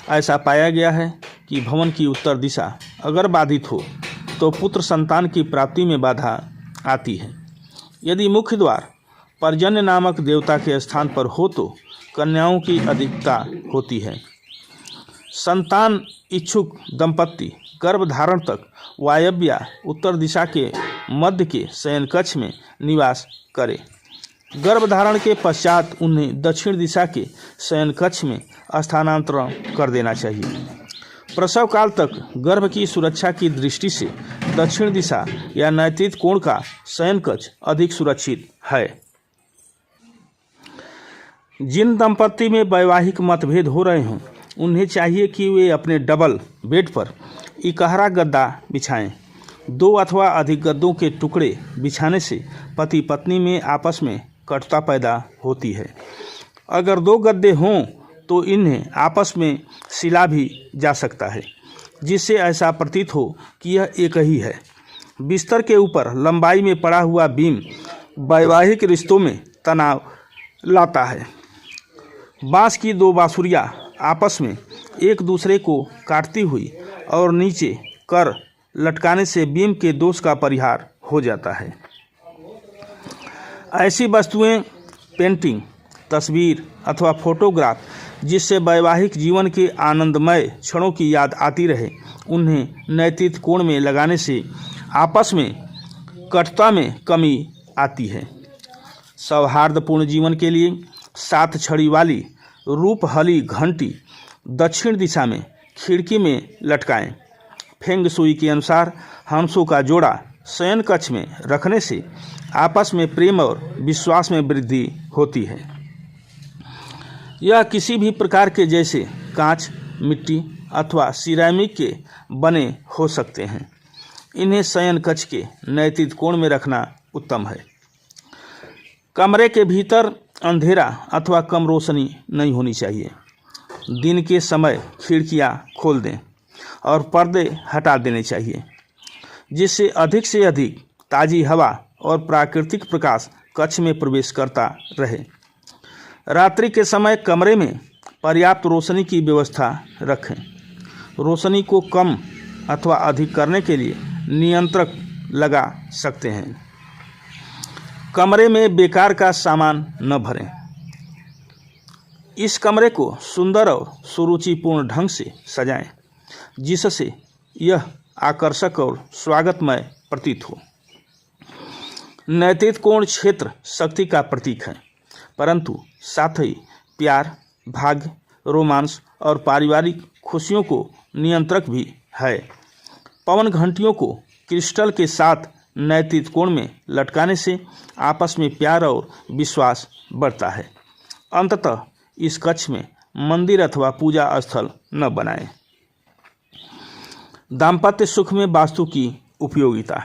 ऐसा पाया गया है कि भवन की उत्तर दिशा अगर बाधित हो तो पुत्र संतान की प्राप्ति में बाधा आती है। यदि मुख्य द्वार पर्जन्य नामक देवता के स्थान पर हो तो कन्याओं की अधिकता होती है। संतान इच्छुक दंपत्ति गर्भधारण तक वायव्य उत्तर दिशा के मध्य के शयन कक्ष में निवास करें। गर्भधारण के पश्चात उन्हें दक्षिण दिशा के शयन कक्ष में स्थानांतरण कर देना चाहिए। प्रसव काल तक गर्भ की सुरक्षा की दृष्टि से दक्षिण दिशा या नैतिक कोण का शयन कक्ष अधिक सुरक्षित है। जिन दंपत्ति में वैवाहिक मतभेद हो रहे हों, उन्हें चाहिए कि वे अपने डबल बेड पर इकहरा गद्दा बिछाएं। 2 अथवा अधिक गद्दों के टुकड़े बिछाने से पति पत्नी में आपस में कटुता पैदा होती है। अगर 2 गद्दे हों तो इन्हें आपस में सिला भी जा सकता है, जिससे ऐसा प्रतीत हो कि यह एक ही है। बिस्तर के ऊपर लंबाई में पड़ा हुआ बीम वैवाहिक रिश्तों में तनाव लाता है। बांस की 2 बांसुरियां आपस में एक दूसरे को काटती हुई और नीचे कर लटकाने से बीम के दोष का परिहार हो जाता है। ऐसी वस्तुएं, पेंटिंग, तस्वीर अथवा फोटोग्राफ जिससे वैवाहिक जीवन के आनंदमय क्षणों की याद आती रहे, उन्हें नैतिक कोण में लगाने से आपस में कटुता में कमी आती है। सौहार्दपूर्ण जीवन के लिए 7 छड़ी वाली रूपहली घंटी दक्षिण दिशा में खिड़की में लटकाएं। फेंग सुई के अनुसार हंसों का जोड़ा शयन कक्ष में रखने से आपस में प्रेम और विश्वास में वृद्धि होती है। यह किसी भी प्रकार के जैसे कांच, मिट्टी अथवा सिरेमिक के बने हो सकते हैं। इन्हें शयन कक्ष के नैतिक कोण में रखना उत्तम है। कमरे के भीतर अंधेरा अथवा कम रोशनी नहीं होनी चाहिए। दिन के समय खिड़कियां खोल दें और पर्दे हटा देने चाहिए, जिससे अधिक से अधिक ताज़ी हवा और प्राकृतिक प्रकाश कक्ष में प्रवेश करता रहे। रात्रि के समय कमरे में पर्याप्त रोशनी की व्यवस्था रखें। रोशनी को कम अथवा अधिक करने के लिए नियंत्रक लगा सकते हैं। कमरे में बेकार का सामान न भरें। इस कमरे को सुंदर और सुरुचिपूर्ण ढंग से सजाएं, जिससे यह आकर्षक और स्वागतमय प्रतीत हो। नैतिक कोण क्षेत्र शक्ति का प्रतीक है, परंतु साथ ही प्यार, भाग्य, रोमांस और पारिवारिक खुशियों को नियंत्रक भी है। पवन घंटियों को क्रिस्टल के साथ नैतिक कोण में लटकाने से आपस में प्यार और विश्वास बढ़ता है। अंततः इस कक्ष में मंदिर अथवा पूजा स्थल न बनाएं। दाम्पत्य सुख में वास्तु की उपयोगिता।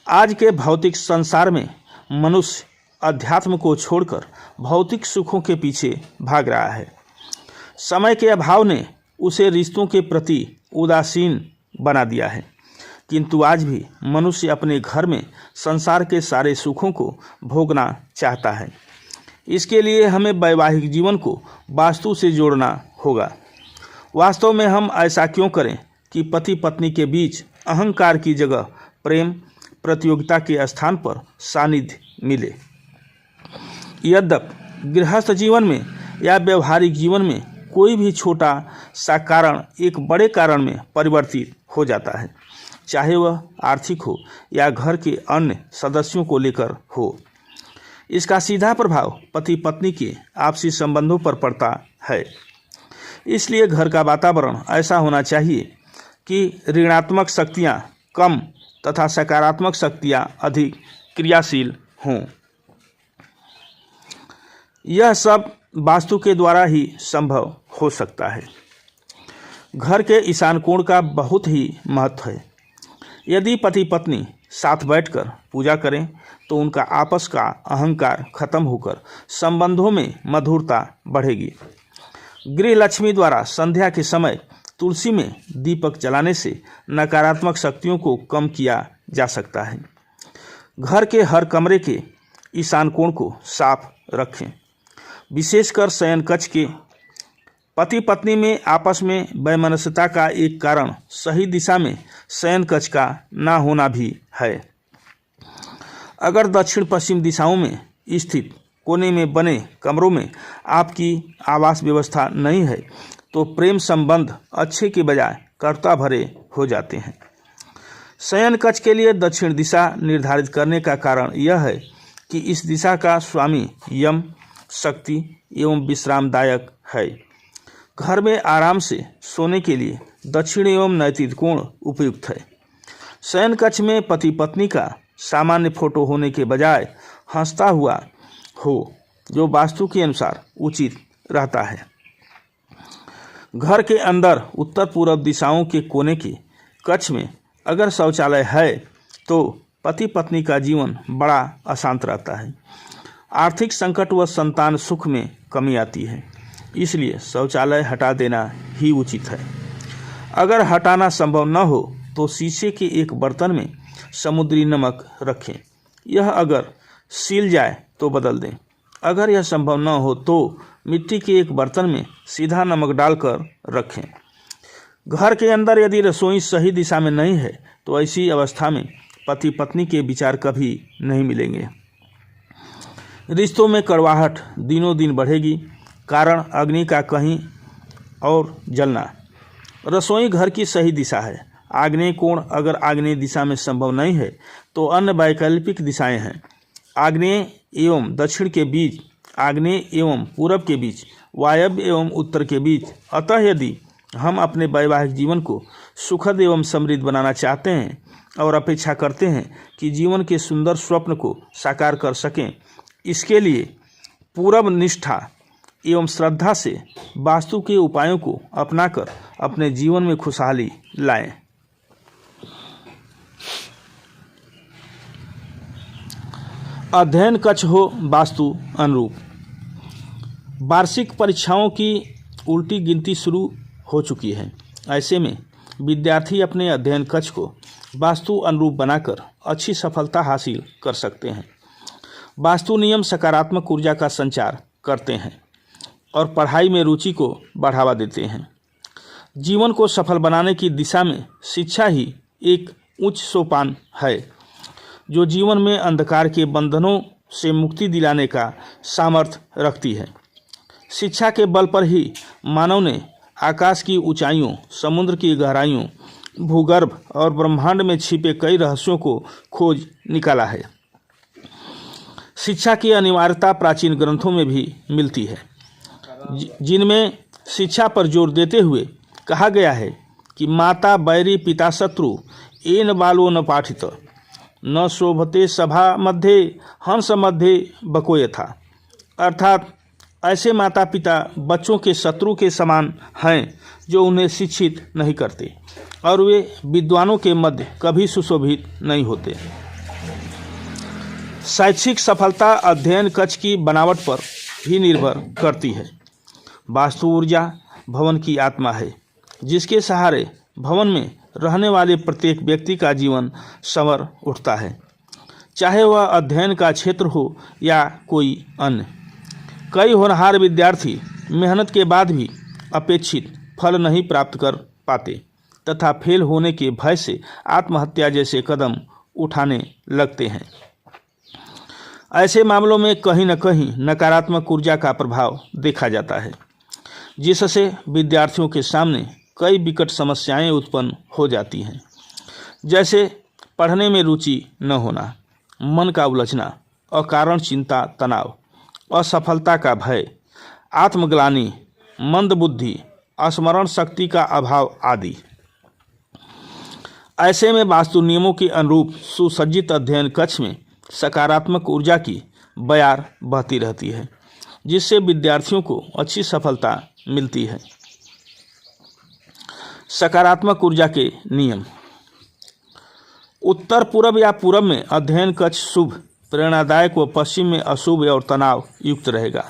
आज के भौतिक संसार में मनुष्य अध्यात्म को छोड़कर भौतिक सुखों के पीछे भाग रहा है। समय के अभाव ने उसे रिश्तों के प्रति उदासीन बना दिया है, किंतु आज भी मनुष्य अपने घर में संसार के सारे सुखों को भोगना चाहता है। इसके लिए हमें वैवाहिक जीवन को वास्तु से जोड़ना होगा। वास्तव में हम ऐसा क्यों करें कि पति पत्नी के बीच अहंकार की जगह प्रेम, प्रतियोगिता के स्थान पर सानिध्य मिले। यद्यपि गृहस्थ जीवन में या व्यवहारिक जीवन में कोई भी छोटा सा कारण एक बड़े कारण में परिवर्तित हो जाता है, चाहे वह आर्थिक हो या घर के अन्य सदस्यों को लेकर हो। इसका सीधा प्रभाव पति पत्नी के आपसी संबंधों पर पड़ता है। इसलिए घर का वातावरण ऐसा होना चाहिए कि ऋणात्मक शक्तियाँ कम तथा सकारात्मक शक्तियाँ अधिक क्रियाशील हों। यह सब वास्तु के द्वारा ही संभव हो सकता है। घर के ईशान कोण का बहुत ही महत्व है। यदि पति पत्नी साथ बैठकर पूजा करें तो उनका आपस का अहंकार खत्म होकर संबंधों में मधुरता बढ़ेगी। गृह लक्ष्मी द्वारा संध्या के समय तुलसी में दीपक जलाने से नकारात्मक शक्तियों को कम किया जा सकता है। घर के हर कमरे के ईशान कोण को साफ रखें। विशेषकर शयन कक्ष के पति पत्नी में आपस में वैमनस्यता का एक कारण सही दिशा में शयन कक्ष का ना होना भी है। अगर दक्षिण पश्चिम दिशाओं में स्थित कोने में बने कमरों में आपकी आवास व्यवस्था नहीं है तो प्रेम संबंध अच्छे के बजाय कर्ता भरे हो जाते हैं। शयन कक्ष के लिए दक्षिण दिशा निर्धारित करने का कारण यह है कि इस दिशा का स्वामी यम, शक्ति एवं विश्रामदायक है। घर में आराम से सोने के लिए दक्षिण एवं नैतिक कोण उपयुक्त है। शयन कक्ष में पति पत्नी का सामान्य फोटो होने के बजाय हंसता हुआ हो, जो वास्तु के अनुसार उचित रहता है। घर के अंदर उत्तर पूर्व दिशाओं के कोने के कक्ष में अगर शौचालय है तो पति पत्नी का जीवन बड़ा अशांत रहता है। आर्थिक संकट व संतान सुख में कमी आती है। इसलिए शौचालय हटा देना ही उचित है। अगर हटाना संभव न हो तो शीशे के एक बर्तन में समुद्री नमक रखें। यह अगर सील जाए तो बदल दें। अगर यह संभव न हो तो मिट्टी के एक बर्तन में सीधा नमक डालकर रखें। घर के अंदर यदि रसोई सही दिशा में नहीं है तो ऐसी अवस्था में पति पत्नी के विचार कभी नहीं मिलेंगे। रिश्तों में कड़वाहट दिनों दिन बढ़ेगी। कारण अग्नि का कहीं और जलना। रसोई घर की सही दिशा है। आग्नेय कोण अगर आग्नेय दिशा में संभव नहीं है तो अन्य वैकल्पिक दिशाएं हैं। आग्नेय एवं दक्षिण के बीच, आग्नेय एवं पूरब के बीच, वायव्य एवं उत्तर के बीच। अतः यदि हम अपने वैवाहिक जीवन को सुखद एवं समृद्ध बनाना चाहते हैं और अपेक्षा करते हैं कि जीवन के सुंदर स्वप्न को साकार कर सकें, इसके लिए पूरब निष्ठा एवं श्रद्धा से वास्तु के उपायों को अपनाकर अपने जीवन में खुशहाली लाएं। अध्ययन कक्ष हो वास्तु अनुरूप। वार्षिक परीक्षाओं की उल्टी गिनती शुरू हो चुकी है। ऐसे में विद्यार्थी अपने अध्ययन कक्ष को वास्तु अनुरूप बनाकर अच्छी सफलता हासिल कर सकते हैं। वास्तु नियम सकारात्मक ऊर्जा का संचार करते हैं और पढ़ाई में रुचि को बढ़ावा देते हैं। जीवन को सफल बनाने की दिशा में शिक्षा ही एक उच्च सोपान है, जो जीवन में अंधकार के बंधनों से मुक्ति दिलाने का सामर्थ्य रखती है। शिक्षा के बल पर ही मानव ने आकाश की ऊंचाइयों, समुद्र की गहराइयों, भूगर्भ और ब्रह्मांड में छिपे कई रहस्यों को खोज निकाला है। शिक्षा की अनिवार्यता प्राचीन ग्रंथों में भी मिलती है, जिनमें शिक्षा पर जोर देते हुए कहा गया है कि माता बैरी पिता शत्रु एन बालो न पाठित न शोभते सभा मध्य हंस मध्य बकोय था। अर्थात ऐसे माता पिता बच्चों के शत्रु के समान हैं जो उन्हें शिक्षित नहीं करते और वे विद्वानों के मध्य कभी सुशोभित नहीं होते। शैक्षिक सफलता अध्ययन कक्ष की बनावट पर ही निर्भर करती है। वास्तु ऊर्जा भवन की आत्मा है, जिसके सहारे भवन में रहने वाले प्रत्येक व्यक्ति का जीवन संवर उठता है, चाहे वह अध्ययन का क्षेत्र हो या कोई अन्य। कई होनहार विद्यार्थी मेहनत के बाद भी अपेक्षित फल नहीं प्राप्त कर पाते तथा फेल होने के भय से आत्महत्या जैसे कदम उठाने लगते हैं। ऐसे मामलों में कहीं न कहीं नकारात्मक ऊर्जा का प्रभाव देखा जाता है। जिससे विद्यार्थियों के सामने कई विकट समस्याएं उत्पन्न हो जाती हैं, जैसे पढ़ने में रुचि न होना, मन का उलझना, अकारण चिंता तनाव, असफलता का भय, आत्मग्लानि, मंदबुद्धि, स्मरण शक्ति का अभाव आदि। ऐसे में वास्तु नियमों के अनुरूप सुसज्जित अध्ययन कक्ष में सकारात्मक ऊर्जा की बयार बहती रहती है, जिससे विद्यार्थियों को अच्छी सफलता मिलती है। सकारात्मक ऊर्जा के नियम। उत्तर पूर्व या पूर्व में अध्ययन कक्ष शुभ प्रेरणादायक व पश्चिम में अशुभ और तनाव युक्त रहेगा।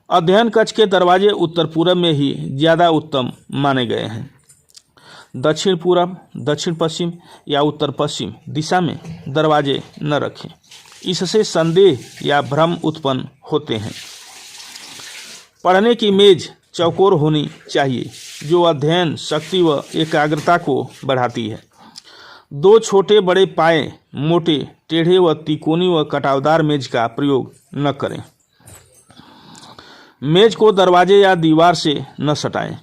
अध्ययन कक्ष के दरवाजे उत्तर पूर्व में ही ज़्यादा उत्तम माने गए हैं। दक्षिण पूर्व, दक्षिण पश्चिम या उत्तर पश्चिम दिशा में दरवाजे न रखें, इससे संदेह या भ्रम उत्पन्न होते हैं। पढ़ने की मेज चौकोर होनी चाहिए, जो अध्ययन शक्ति व एकाग्रता को बढ़ाती है। दो छोटे बड़े पाए, मोटे, टेढ़े व तिकोनी व कटावदार मेज का प्रयोग न करें। मेज को दरवाजे या दीवार से न सटाएं।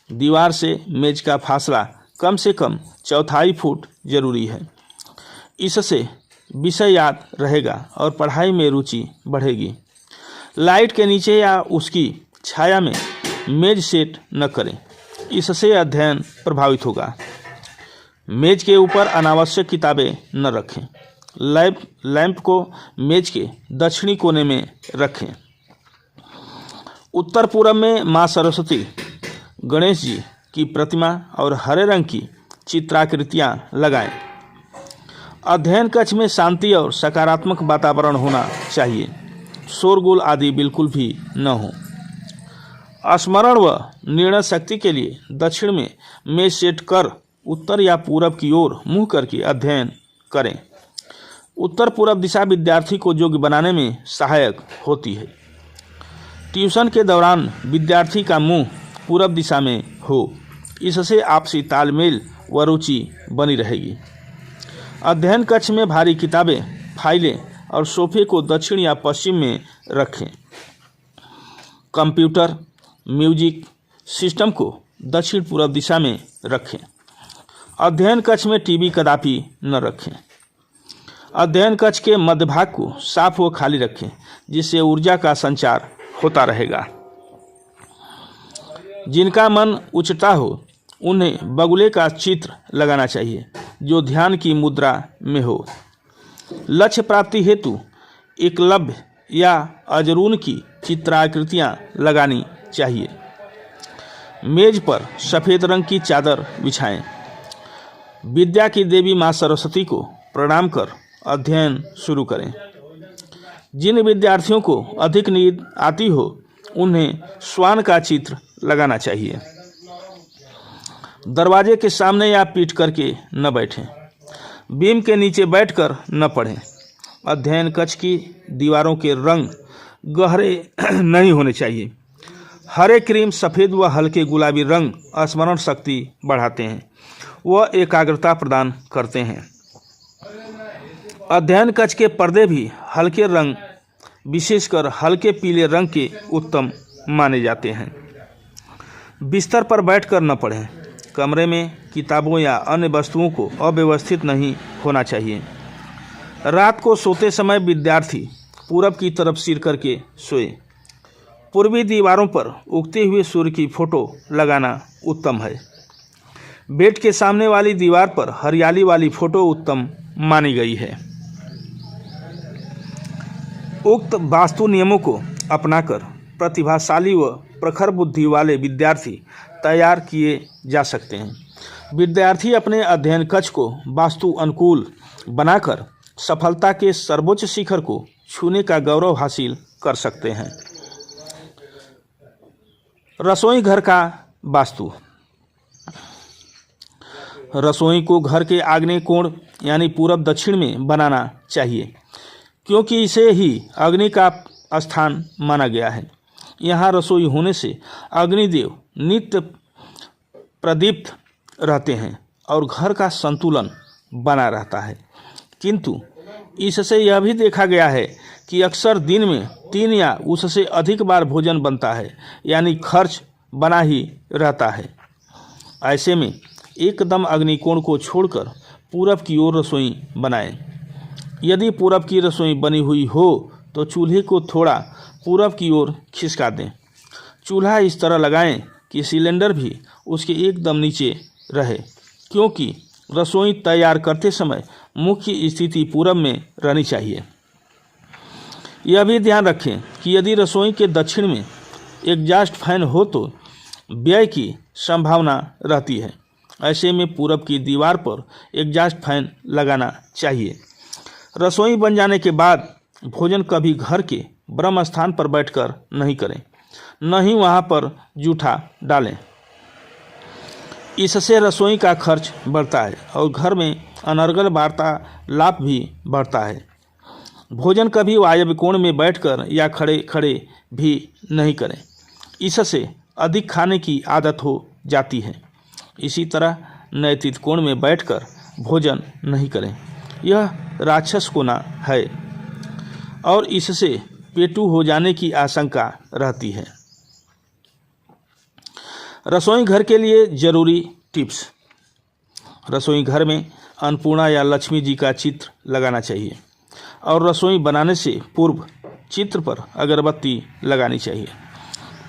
दीवार से मेज का फासला कम से कम 1/4 फुट जरूरी है। इससे विषय याद रहेगा और पढ़ाई में रुचि बढ़ेगी। लाइट के नीचे या उसकी छाया में मेज सेट न करें, इससे अध्ययन प्रभावित होगा। मेज के ऊपर अनावश्यक किताबें न रखें। लैंप को मेज के दक्षिणी कोने में रखें। उत्तर पूर्व में माँ सरस्वती, गणेश जी की प्रतिमा और हरे रंग की चित्राकृतियाँ लगाएं। अध्ययन कक्ष में शांति और सकारात्मक वातावरण होना चाहिए। शोरगुल आदि बिल्कुल भी न हो। स्मरण व निर्णय शक्ति के लिए दक्षिण में मेज सेट कर उत्तर या पूरब की ओर मुँह करके अध्ययन करें। उत्तर पूरब दिशा विद्यार्थी को योग्य बनाने में सहायक होती है। ट्यूशन के दौरान विद्यार्थी का मुंह पूरब दिशा में हो, इससे आपसी तालमेल व रुचि बनी रहेगी। अध्ययन कक्ष में भारी किताबें, फाइलें और सोफे को दक्षिण या पश्चिम में रखें। कंप्यूटर, म्यूजिक सिस्टम को दक्षिण पूर्व दिशा में रखें। अध्ययन कक्ष में टीवी कदापि न रखें। अध्ययन कक्ष के मध्य भाग को साफ व खाली रखें, जिससे ऊर्जा का संचार होता रहेगा। जिनका मन उचटा हो, उन्हें बगुले का चित्र लगाना चाहिए, जो ध्यान की मुद्रा में हो। लक्ष्य प्राप्ति हेतु एकलव्य या अजरून की चित्राकृतियाँ लगानी चाहिए। मेज पर सफ़ेद रंग की चादर बिछाएं। विद्या की देवी माँ सरस्वती को प्रणाम कर अध्ययन शुरू करें। जिन विद्यार्थियों को अधिक नींद आती हो, उन्हें श्वान का चित्र लगाना चाहिए। दरवाजे के सामने या पीठ करके न बैठें। बीम के नीचे बैठकर न पढ़ें। अध्ययन कक्ष की दीवारों के रंग गहरे नहीं होने चाहिए। हरे, क्रीम, सफ़ेद व हल्के गुलाबी रंग स्मरण शक्ति बढ़ाते हैं व एकाग्रता प्रदान करते हैं। अध्ययन कक्ष के पर्दे भी हल्के रंग, विशेषकर हल्के पीले रंग के उत्तम माने जाते हैं। बिस्तर पर बैठकर न पढ़ें। कमरे में किताबों या अन्य वस्तुओं को अव्यवस्थित नहीं होना चाहिए। रात को सोते समय विद्यार्थी पूरब की तरफ सिर करके सोए। पूर्वी दीवारों पर उगते हुए सूर्य की फोटो लगाना उत्तम है। बेड के सामने वाली दीवार पर हरियाली वाली फोटो उत्तम मानी गई है। उक्त वास्तु नियमों को अपनाकर प्रतिभाशाली व प्रखर बुद्धि वाले विद्यार्थी तैयार किए जा सकते हैं। विद्यार्थी अपने अध्ययन कक्ष को वास्तु अनुकूल बनाकर सफलता के सर्वोच्च शिखर को छूने का गौरव हासिल कर सकते हैं। रसोई घर का वास्तु। रसोई को घर के आग्नेय कोण यानी पूरब दक्षिण में बनाना चाहिए, क्योंकि इसे ही अग्नि का स्थान माना गया है। यहाँ रसोई होने से अग्निदेव नित्य प्रदीप्त रहते हैं और घर का संतुलन बना रहता है। किंतु इससे यह भी देखा गया है कि अक्सर दिन में 3 या उससे अधिक बार भोजन बनता है, यानी खर्च बना ही रहता है। ऐसे में एकदम अग्निकोण को छोड़कर पूरब की ओर रसोई बनाएं। यदि पूरब की रसोई बनी हुई हो तो चूल्हे को थोड़ा पूरब की ओर खिसका दें। चूल्हा इस तरह लगाएं कि सिलेंडर भी उसके एकदम नीचे रहे, क्योंकि रसोई तैयार करते समय मुख्य स्थिति पूरब में रहनी चाहिए। यह भी ध्यान रखें कि यदि रसोई के दक्षिण में एग्जॉस्ट फैन हो तो व्यय की संभावना रहती है। ऐसे में पूरब की दीवार पर एग्जॉस्ट फैन लगाना चाहिए। रसोई बन जाने के बाद भोजन कभी घर के ब्रह्म स्थान पर बैठकर नहीं करें, न ही वहाँ पर जूठा डालें। इससे रसोई का खर्च बढ़ता है और घर में अनर्गल वार्तालाप भी बढ़ता है। भोजन कभी वायव्य कोण में बैठकर या खड़े खड़े भी नहीं करें, इससे अधिक खाने की आदत हो जाती है। इसी तरह नैतिक कोण में बैठकर भोजन नहीं करें, यह राक्षस कोना है और इससे पेटू हो जाने की आशंका रहती है। रसोई घर के लिए जरूरी टिप्स। रसोई घर में अन्नपूर्णा या लक्ष्मी जी का चित्र लगाना चाहिए और रसोई बनाने से पूर्व चित्र पर अगरबत्ती लगानी चाहिए।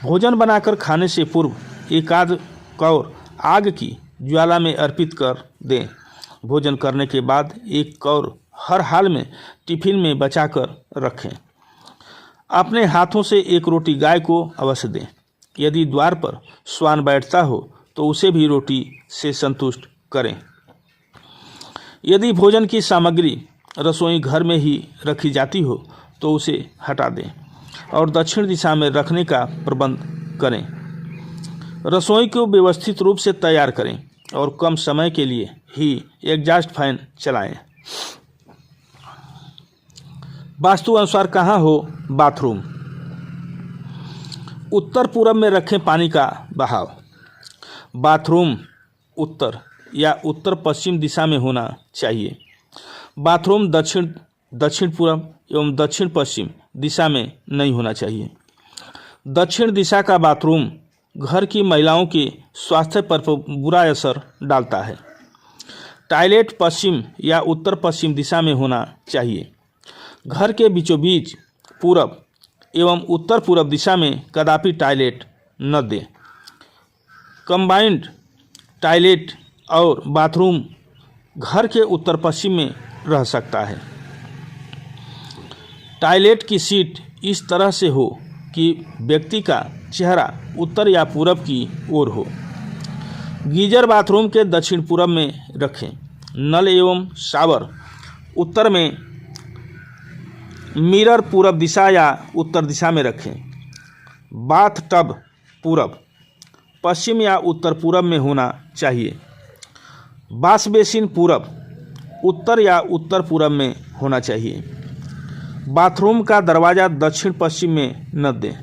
भोजन बनाकर खाने से पूर्व एकाध कौर आग की ज्वाला में अर्पित कर दें। भोजन करने के बाद एक कौर हर हाल में टिफिन में बचाकर रखें। अपने हाथों से एक रोटी गाय को अवश्य दें। यदि द्वार पर श्वान बैठता हो तो उसे भी रोटी से संतुष्ट करें। यदि भोजन की सामग्री रसोई घर में ही रखी जाती हो तो उसे हटा दें और दक्षिण दिशा में रखने का प्रबंध करें। रसोई को व्यवस्थित रूप से तैयार करें और कम समय के लिए ही एग्जॉस्ट फैन चलाएं। वास्तु अनुसार कहाँ हो बाथरूम? उत्तर पूरब में रखें पानी का बहाव। बाथरूम उत्तर या उत्तर पश्चिम दिशा में होना चाहिए। बाथरूम दक्षिण पूरब एवं दक्षिण पश्चिम दिशा में नहीं होना चाहिए। दक्षिण दिशा का बाथरूम घर की महिलाओं के स्वास्थ्य पर बुरा असर डालता है। टॉयलेट पश्चिम या उत्तर पश्चिम दिशा में होना चाहिए। घर के बीचों बीच पूरब एवं उत्तर पूरब दिशा में कदापि टॉयलेट न दें। कंबाइंड टॉयलेट और बाथरूम घर के उत्तर पश्चिम में रह सकता है। टॉयलेट की सीट इस तरह से हो कि व्यक्ति का चेहरा उत्तर या पूरब की ओर हो। गीजर बाथरूम के दक्षिण पूरब में रखें। नल एवं शावर उत्तर में, मिरर पूरब दिशा या उत्तर दिशा में रखें। बाथ टब पूरब पश्चिम या उत्तर पूरब में होना चाहिए। वॉश बेसिन पूरब उत्तर या उत्तर पूरब में होना चाहिए। बाथरूम का दरवाज़ा दक्षिण पश्चिम में न दें,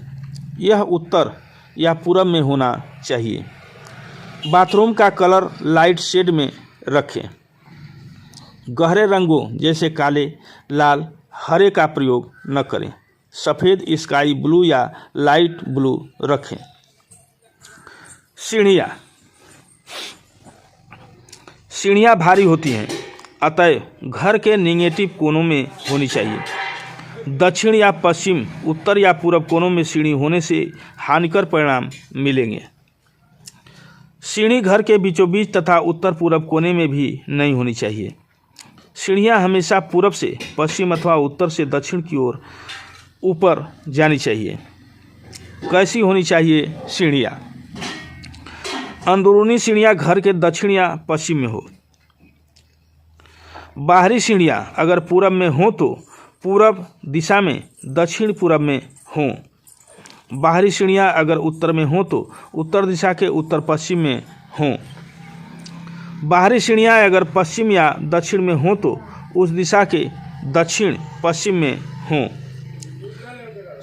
यह उत्तर या पूरब में होना चाहिए। बाथरूम का कलर लाइट शेड में रखें। गहरे रंगों जैसे काले, लाल, हरे का प्रयोग न करें। सफ़ेद, स्काई ब्लू या लाइट ब्लू रखें। सीढ़ियाँ भारी होती हैं, अतः घर के निगेटिव कोनों में होनी चाहिए। दक्षिण या पश्चिम, उत्तर या पूरब कोनों में सीढ़ी होने से हानिकर परिणाम मिलेंगे। सीढ़ी घर के बीचों बीच तथा उत्तर पूरब कोने में भी नहीं होनी चाहिए। सीढ़ियाँ हमेशा पूरब से पश्चिम अथवा उत्तर से दक्षिण की ओर ऊपर जानी चाहिए। कैसी होनी चाहिए सीढ़ियाँ? अंदरूनी सीढ़ियाँ घर के दक्षिण या पश्चिम में हो। बाहरी सीढ़ियाँ अगर पूरब में हो तो पूरब दिशा में दक्षिण पूरब में हों। बाहरी सीढ़ियाँ अगर उत्तर में हो तो उत्तर दिशा के उत्तर पश्चिम में हों। बाहरी सीढ़ियाँ अगर पश्चिम या दक्षिण में हो तो उस दिशा के दक्षिण पश्चिम में हों।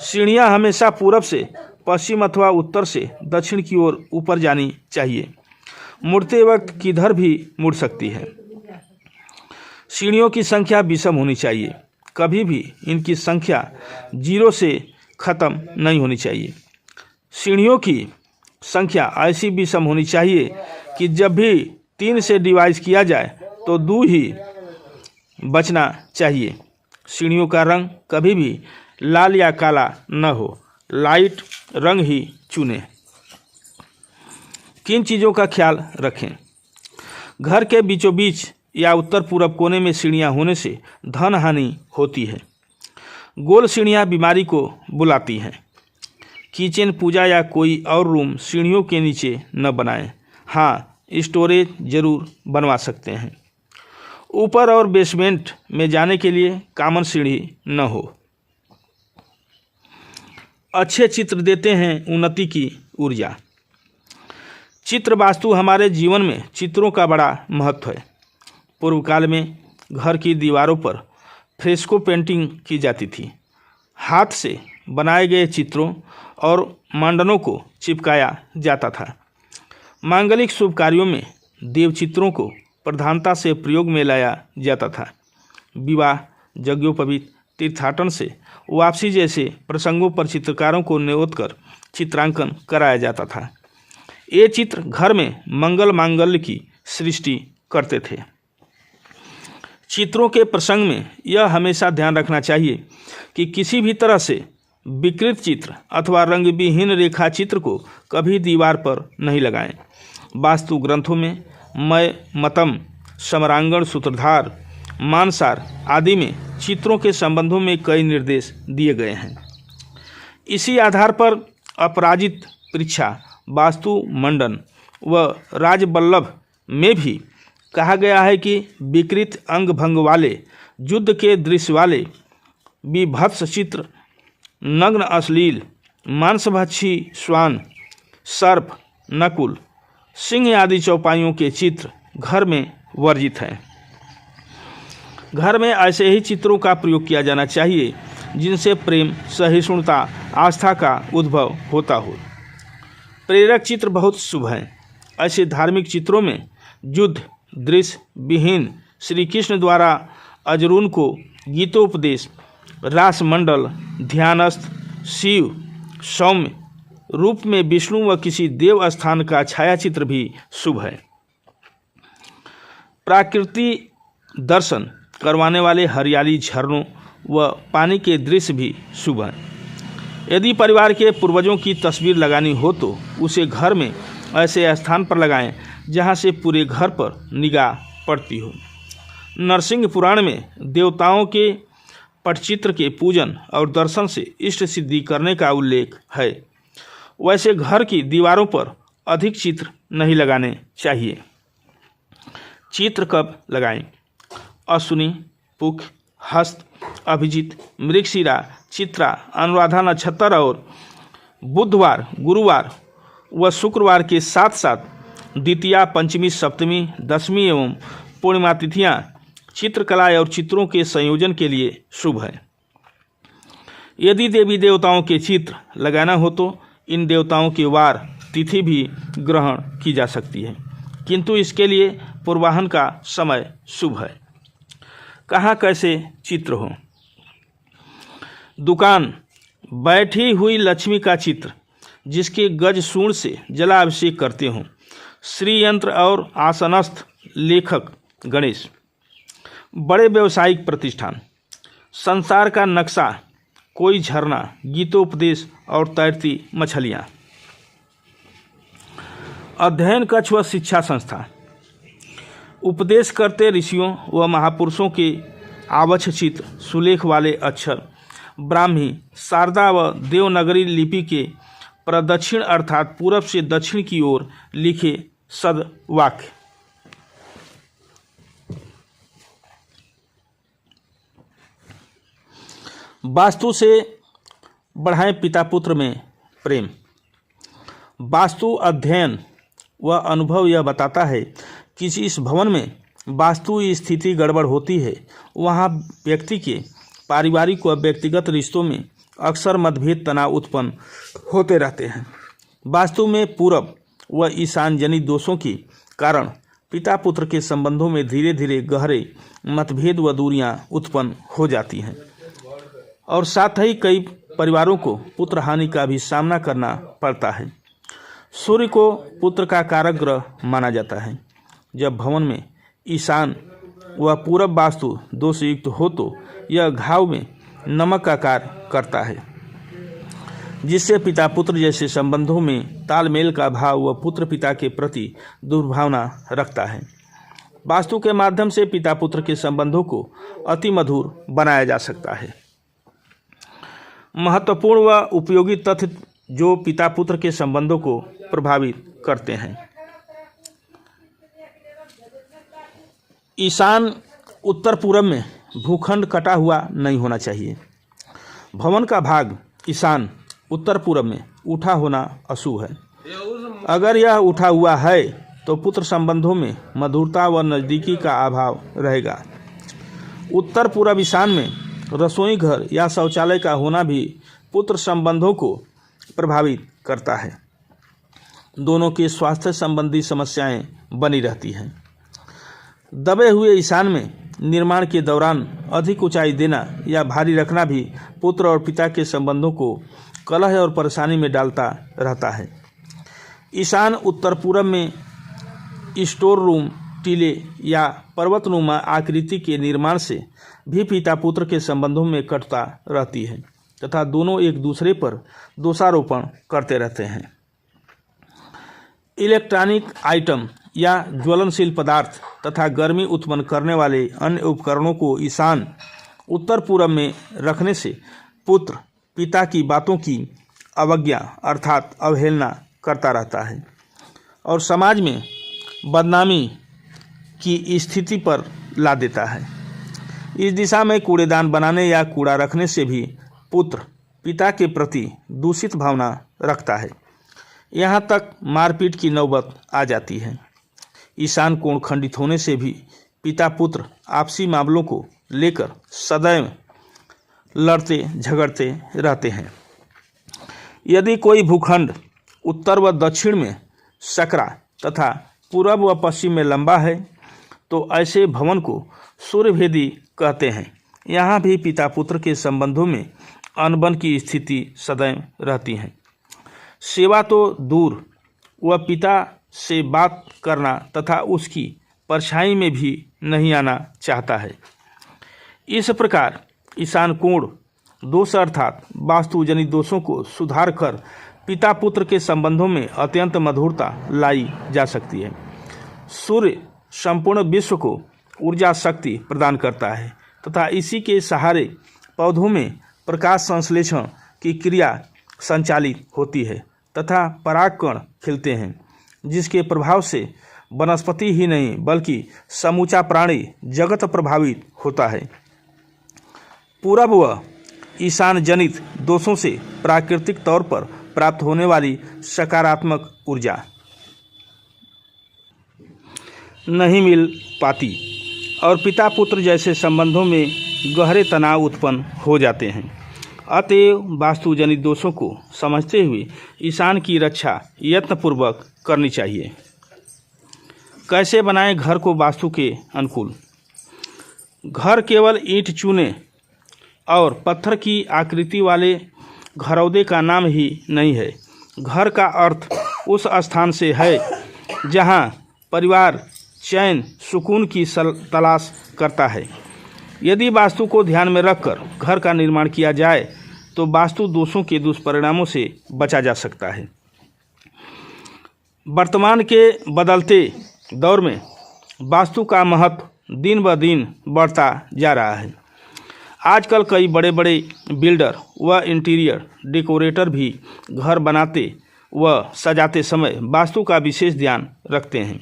सीढ़ियाँ हमेशा पूरब से पश्चिम अथवा उत्तर से दक्षिण की ओर ऊपर जानी चाहिए। मुड़ते वक्त किधर भी मुड़ सकती है। सीढ़ियों की संख्या विषम होनी चाहिए। कभी भी इनकी संख्या 0 से ख़त्म नहीं होनी चाहिए। सीढ़ियों की संख्या ऐसी विषम होनी चाहिए कि जब भी 3 से डिवाइड किया जाए तो 2 ही बचना चाहिए। सीढ़ियों का रंग कभी भी लाल या काला न हो, लाइट रंग ही चुनें। किन चीज़ों का ख्याल रखें? घर के बीचों बीच या उत्तर पूर्व कोने में सीढ़ियाँ होने से धन हानि होती है। गोल सीढ़ियाँ बीमारी को बुलाती हैं। किचन, पूजा या कोई और रूम सीढ़ियों के नीचे न बनाएं। हाँ, स्टोरेज जरूर बनवा सकते हैं। ऊपर और बेसमेंट में जाने के लिए कॉमन सीढ़ी न हो। अच्छे चित्र देते हैं उन्नति की ऊर्जा। चित्र वास्तु हमारे जीवन में चित्रों का बड़ा महत्व है। पूर्व काल में घर की दीवारों पर फ्रेस्को पेंटिंग की जाती थी। हाथ से बनाए गए चित्रों और मंडनों को चिपकाया जाता था। मांगलिक शुभ कार्यों में देव चित्रों को प्रधानता से प्रयोग में लाया जाता था। विवाह, यज्ञोपवीत, तीर्थाटन से वापसी जैसे प्रसंगों पर चित्रकारों को नियुक्त कर चित्रांकन कराया जाता था। ये चित्र घर में मंगल मांगल्य की सृष्टि करते थे। चित्रों के प्रसंग में यह हमेशा ध्यान रखना चाहिए कि किसी भी तरह से विकृत चित्र अथवा रंगविहीन रेखा चित्र को कभी दीवार पर नहीं लगाएं। वास्तु ग्रंथों में मय, मतम, समरांगण, सूत्रधार, मानसार आदि में चित्रों के संबंधों में कई निर्देश दिए गए हैं। इसी आधार पर अपराजित परीक्षा, वास्तु मंडन व राजबल्लभ में भी कहा गया है कि विकृत अंग भंग वाले, युद्ध के दृश्य वाले, विभत्स चित्र, नग्न अश्लील, मांसभक्षी श्वान, सर्प, नकुल, सिंह आदि चौपाइयों के चित्र घर में वर्जित हैं। घर में ऐसे ही चित्रों का प्रयोग किया जाना चाहिए जिनसे प्रेम, सहिष्णुता, आस्था का उद्भव होता हो। प्रेरक चित्र बहुत शुभ हैं। ऐसे धार्मिक चित्रों में युद्ध दृश्य विहीन श्री कृष्ण द्वारा अर्जुन को गीतोपदेश, रासमंडल, ध्यानस्थ शिव, सौम्य रूप में विष्णु व किसी देव स्थान का छायाचित्र भी शुभ है। प्राकृति दर्शन करवाने वाले हरियाली, झरनों व पानी के दृश्य भी शुभ हैं। यदि परिवार के पूर्वजों की तस्वीर लगानी हो तो उसे घर में ऐसे स्थान पर लगाएं जहां से पूरे घर पर निगाह पड़ती हो। नरसिंह पुराण में देवताओं के पटचित्र के पूजन और दर्शन से इष्ट सिद्धि करने का उल्लेख है। वैसे घर की दीवारों पर अधिक चित्र नहीं लगाने चाहिए। चित्र कब लगाएं? अश्विनी, पुख, हस्त, अभिजित, मृगशिरा, चित्रा, अनुराधा नक्षत्र और बुधवार, गुरुवार व शुक्रवार के साथ साथ द्वितीया, पंचमी, सप्तमी, दशमी एवं पूर्णिमा तिथियां चित्रकला और चित्रों के संयोजन के लिए शुभ है। यदि देवी देवताओं के चित्र लगाना हो तो इन देवताओं के वार, तिथि भी ग्रहण की जा सकती है, किंतु इसके लिए पूर्वाहन का समय शुभ है। कहाँ कैसे चित्र हो? दुकान, बैठी हुई लक्ष्मी का चित्र जिसके गज सूर्ण से जलाभिषेक करते हों। श्री यंत्र और आसनस्थ लेखक गणेश। बड़े व्यावसायिक प्रतिष्ठान, संसार का नक्शा, कोई झरना, गीतोपदेश और तैरती मछलियाँ। अध्ययन कक्ष व शिक्षा संस्था, उपदेश करते ऋषियों व महापुरुषों के आवक्ष चित्र, सुलेख वाले अक्षर, ब्राह्मी, शारदा व देवनागरी लिपि के प्रदक्षिण अर्थात पूरब से दक्षिण की ओर लिखे सदवाक्य। वास्तु से बढ़ाएं पिता पुत्र में प्रेम। वास्तु अध्ययन व अनुभव यह बताता है कि जिस भवन में वास्तु स्थिति गड़बड़ होती है वहाँ व्यक्ति के पारिवारिक व व्यक्तिगत रिश्तों में अक्सर मतभेद, तनाव उत्पन्न होते रहते हैं। वास्तु में पूरब व ईशान जनित दोषों के कारण पिता पुत्र के संबंधों में धीरे धीरे गहरे मतभेद व दूरियां उत्पन्न हो जाती हैं। और साथ ही कई परिवारों को पुत्र हानि का भी सामना करना पड़ता है। सूर्य को पुत्र का कारक ग्रह माना जाता है। जब भवन में ईशान व पूरब वास्तु दोष युक्त हो तो यह घाव में नमक का कार्य करता है, जिससे पिता पुत्र जैसे संबंधों में तालमेल का भाव व पुत्र पिता के प्रति दुर्भावना रखता है। वास्तु के माध्यम से पिता पुत्र के संबंधों को अति मधुर बनाया जा सकता है। महत्वपूर्ण व उपयोगी तथ्य जो पिता पुत्र के संबंधों को प्रभावित करते हैं। ईशान उत्तर पूर्व में भूखंड कटा हुआ नहीं होना चाहिए। भवन का भाग ईशान उत्तर पूर्व में उठा होना अशुभ है। अगर यह उठा हुआ है तो पुत्र संबंधों में मधुरता व नज़दीकी का अभाव रहेगा। उत्तर पूर्व ईशान में रसोई घर या शौचालय का होना भी पुत्र संबंधों को प्रभावित करता है। दोनों के स्वास्थ्य संबंधी समस्याएं बनी रहती हैं। दबे हुए ईशान में निर्माण के दौरान अधिक ऊंचाई देना या भारी रखना भी पुत्र और पिता के संबंधों को कलह और परेशानी में डालता रहता है। ईशान उत्तर पूर्व में स्टोर रूम, टीले या पर्वतनुमा आकृति के निर्माण से भी पिता पुत्र के संबंधों में कटुता रहती है तथा दोनों एक दूसरे पर दोषारोपण करते रहते हैं। इलेक्ट्रॉनिक आइटम या ज्वलनशील पदार्थ तथा गर्मी उत्पन्न करने वाले अन्य उपकरणों को ईशान उत्तर पूर्व में रखने से पुत्र पिता की बातों की अवज्ञा अर्थात अवहेलना करता रहता है और समाज में बदनामी की स्थिति पर ला देता है। इस दिशा में कूड़ेदान बनाने या कूड़ा रखने से भी पुत्र पिता के प्रति दूषित भावना रखता है। यहाँ तक मारपीट की नौबत आ जाती है। ईशान कोण खंडित होने से भी पिता पुत्र आपसी मामलों को लेकर सदैव लड़ते झगड़ते रहते हैं। यदि कोई भूखंड उत्तर व दक्षिण में सकरा तथा पूर्व व पश्चिम में लंबा है तो ऐसे भवन को सूर्यभेदी कहते हैं। यहाँ भी पिता पुत्र के संबंधों में अनबन की स्थिति सदैव रहती है। सेवा तो दूर व पिता से बात करना तथा उसकी परछाई में भी नहीं आना चाहता है। इस प्रकार ईशान कोण दोष अर्थात वास्तुजनित दोषों को सुधार कर पिता पुत्र के संबंधों में अत्यंत मधुरता लाई जा सकती है। सूर्य संपूर्ण विश्व को ऊर्जा शक्ति प्रदान करता है तथा इसी के सहारे पौधों में प्रकाश संश्लेषण की क्रिया संचालित होती है तथा परागकण खिलते हैं, जिसके प्रभाव से वनस्पति ही नहीं बल्कि समूचा प्राणी जगत प्रभावित होता है। पूरब व ईशान जनित दोषों से प्राकृतिक तौर पर प्राप्त होने वाली सकारात्मक ऊर्जा नहीं मिल पाती और पिता पुत्र जैसे संबंधों में गहरे तनाव उत्पन्न हो जाते हैं। अतएव वास्तुजनित दोषों को समझते हुए ईशान की रक्षा यत्नपूर्वक करनी चाहिए। कैसे बनाएं घर को वास्तु के अनुकूल? घर केवल ईंट चूने और पत्थर की आकृति वाले घरौदे का नाम ही नहीं है। घर का अर्थ उस स्थान से है जहां परिवार चैन सुकून की तलाश करता है। यदि वास्तु को ध्यान में रखकर घर का निर्माण किया जाए तो वास्तु दोषों के दुष्परिणामों से बचा जा सकता है। वर्तमान के बदलते दौर में वास्तु का महत्व दिन ब दिन बढ़ता जा रहा है। आजकल कई बड़े बड़े बिल्डर व इंटीरियर डेकोरेटर भी घर बनाते व सजाते समय वास्तु का विशेष ध्यान रखते हैं।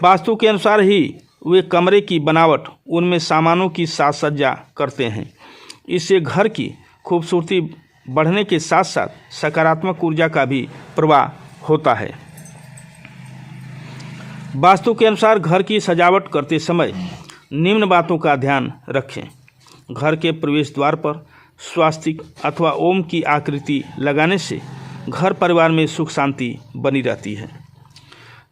वास्तु के अनुसार ही वे कमरे की बनावट, उनमें सामानों की साज सज्जा करते हैं। इससे घर की खूबसूरती बढ़ने के साथ साथ सकारात्मक ऊर्जा का भी प्रवाह होता है। वास्तु के अनुसार घर की सजावट करते समय निम्न बातों का ध्यान रखें। घर के प्रवेश द्वार पर स्वास्तिक अथवा ओम की आकृति लगाने से घर परिवार में सुख शांति बनी रहती है।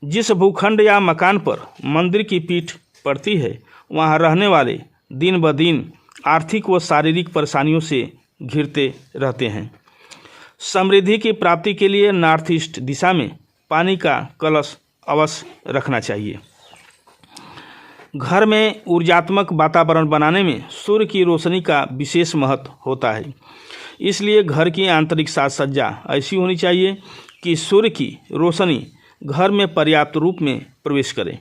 जिस भूखंड या मकान पर मंदिर की पीठ पड़ती है वहाँ रहने वाले दिन ब दिन आर्थिक व शारीरिक परेशानियों से घिरते रहते हैं। समृद्धि की प्राप्ति के लिए नॉर्थ ईस्ट दिशा में पानी का कलश अवश्य रखना चाहिए। घर में ऊर्जात्मक वातावरण बनाने में सूर्य की रोशनी का विशेष महत्व होता है। इसलिए घर की आंतरिक साज सज्जा ऐसी होनी चाहिए कि सूर्य की रोशनी घर में पर्याप्त रूप में प्रवेश करे।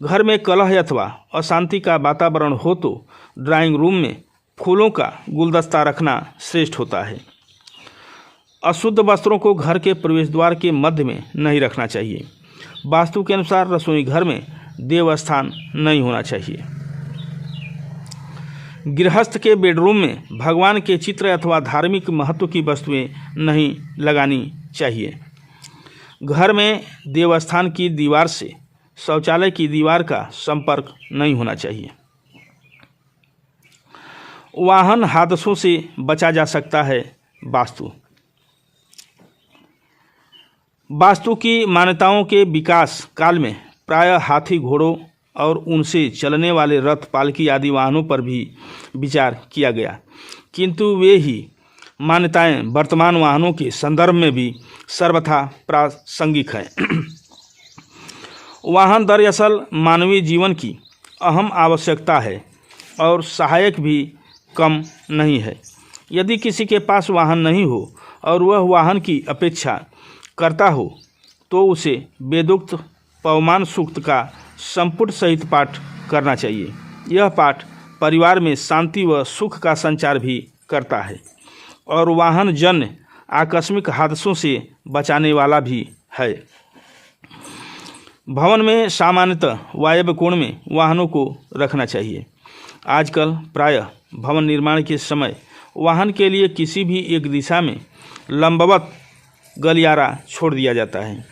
घर में कलह अथवा अशांति का वातावरण हो तो ड्राइंग रूम में फूलों का गुलदस्ता रखना श्रेष्ठ होता है। अशुद्ध वस्त्रों को घर के प्रवेश द्वार के मध्य में नहीं रखना चाहिए। वास्तु के अनुसार रसोई घर में देव स्थान नहीं होना चाहिए। गृहस्थ के बेडरूम में भगवान के चित्र अथवा धार्मिक महत्व की वस्तुएं नहीं लगानी चाहिए। घर में देवस्थान की दीवार से शौचालय की दीवार का संपर्क नहीं होना चाहिए। वाहन हादसों से बचा जा सकता है। वास्तु की मान्यताओं के विकास काल में प्रायः हाथी, घोड़ों और उनसे चलने वाले रथ, पालकी आदि वाहनों पर भी विचार किया गया, किंतु वे ही मान्यताएं वर्तमान वाहनों के संदर्भ में भी सर्वथा प्रासंगिक हैं। वाहन दरअसल मानवीय जीवन की अहम आवश्यकता है और सहायक भी कम नहीं है। यदि किसी के पास वाहन नहीं हो और वह वाहन की अपेक्षा करता हो तो उसे वेदोक्त पवमान सूक्त का संपुट सहित पाठ करना चाहिए। यह पाठ परिवार में शांति व सुख का संचार भी करता है और वाहन जन्य आकस्मिक हादसों से बचाने वाला भी है। भवन में सामान्यतः वायव्य कोण में वाहनों को रखना चाहिए। आजकल प्रायः भवन निर्माण के समय वाहन के लिए किसी भी एक दिशा में लंबवत गलियारा छोड़ दिया जाता है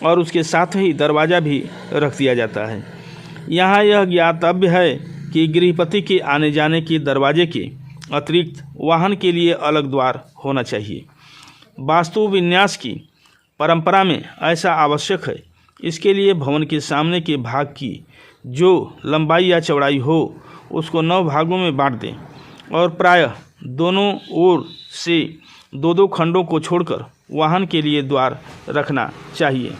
और उसके साथ ही दरवाज़ा भी रख दिया जाता है। यहाँ यह ज्ञातव्य है कि गृहपति के आने जाने के दरवाजे के अतिरिक्त वाहन के लिए अलग द्वार होना चाहिए। वास्तु विन्यास की परंपरा में ऐसा आवश्यक है। इसके लिए भवन के सामने के भाग की जो लंबाई या चौड़ाई हो उसको 9 भागों में बांट दें और प्रायः दोनों ओर से 2-2 खंडों को छोड़कर वाहन के लिए द्वार रखना चाहिए।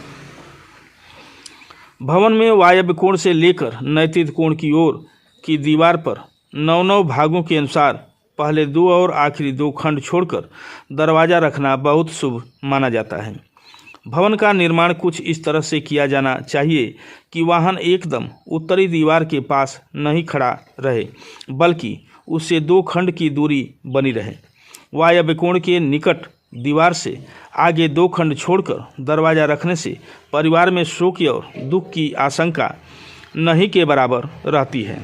भवन में वायव्य कोण से लेकर नैऋत्य कोण की ओर की दीवार पर 9-9 भागों के अनुसार पहले 2 और आखिरी 2 खंड छोड़कर दरवाज़ा रखना बहुत शुभ माना जाता है। भवन का निर्माण कुछ इस तरह से किया जाना चाहिए कि वाहन एकदम उत्तरी दीवार के पास नहीं खड़ा रहे, बल्कि उससे 2 खंड की दूरी बनी रहे। वायव्य कोण के निकट दीवार से आगे 2 खंड छोड़कर दरवाज़ा रखने से परिवार में शोक और दुख की आशंका नहीं के बराबर रहती है,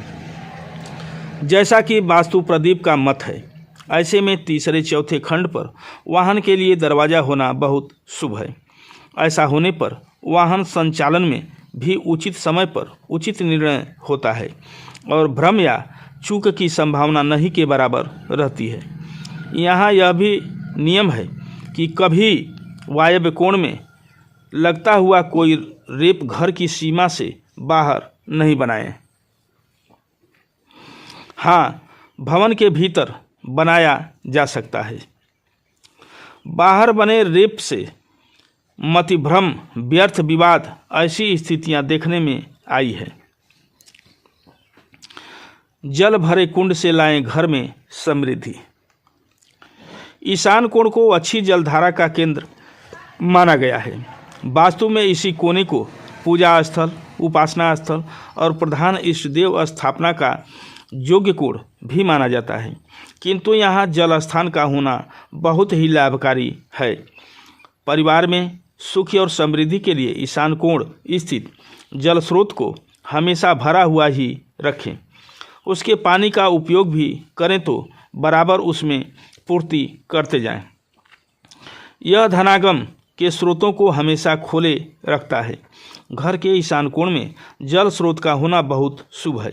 जैसा कि वास्तु प्रदीप का मत है। ऐसे में तीसरे चौथे खंड पर वाहन के लिए दरवाज़ा होना बहुत शुभ है। ऐसा होने पर वाहन संचालन में भी उचित समय पर उचित निर्णय होता है और भ्रम या चूक की संभावना नहीं के बराबर रहती है। यहाँ यह भी नियम है कि कभी वायव्य कोण में लगता हुआ कोई रेप घर की सीमा से बाहर नहीं बनाएं। हाँ, भवन के भीतर बनाया जा सकता है। बाहर बने रेप से मतिभ्रम, व्यर्थ विवाद, ऐसी स्थितियां देखने में आई है। जल भरे कुंड से लाएं घर में समृद्धि। ईशान कोण को अच्छी जलधारा का केंद्र माना गया है। वास्तु में इसी कोने को पूजा स्थल, उपासना स्थल और प्रधान इष्ट देव स्थापना का योग्य कोण भी माना जाता है, किंतु यहाँ जल स्थान का होना बहुत ही लाभकारी है। परिवार में सुख और समृद्धि के लिए ईशान कोण स्थित जल स्रोत को हमेशा भरा हुआ ही रखें। उसके पानी का उपयोग भी करें तो बराबर उसमें पूर्ति करते जाएं। यह धनागम के स्रोतों को हमेशा खोले रखता है। घर के ईशान कोण में जल स्रोत का होना बहुत शुभ है।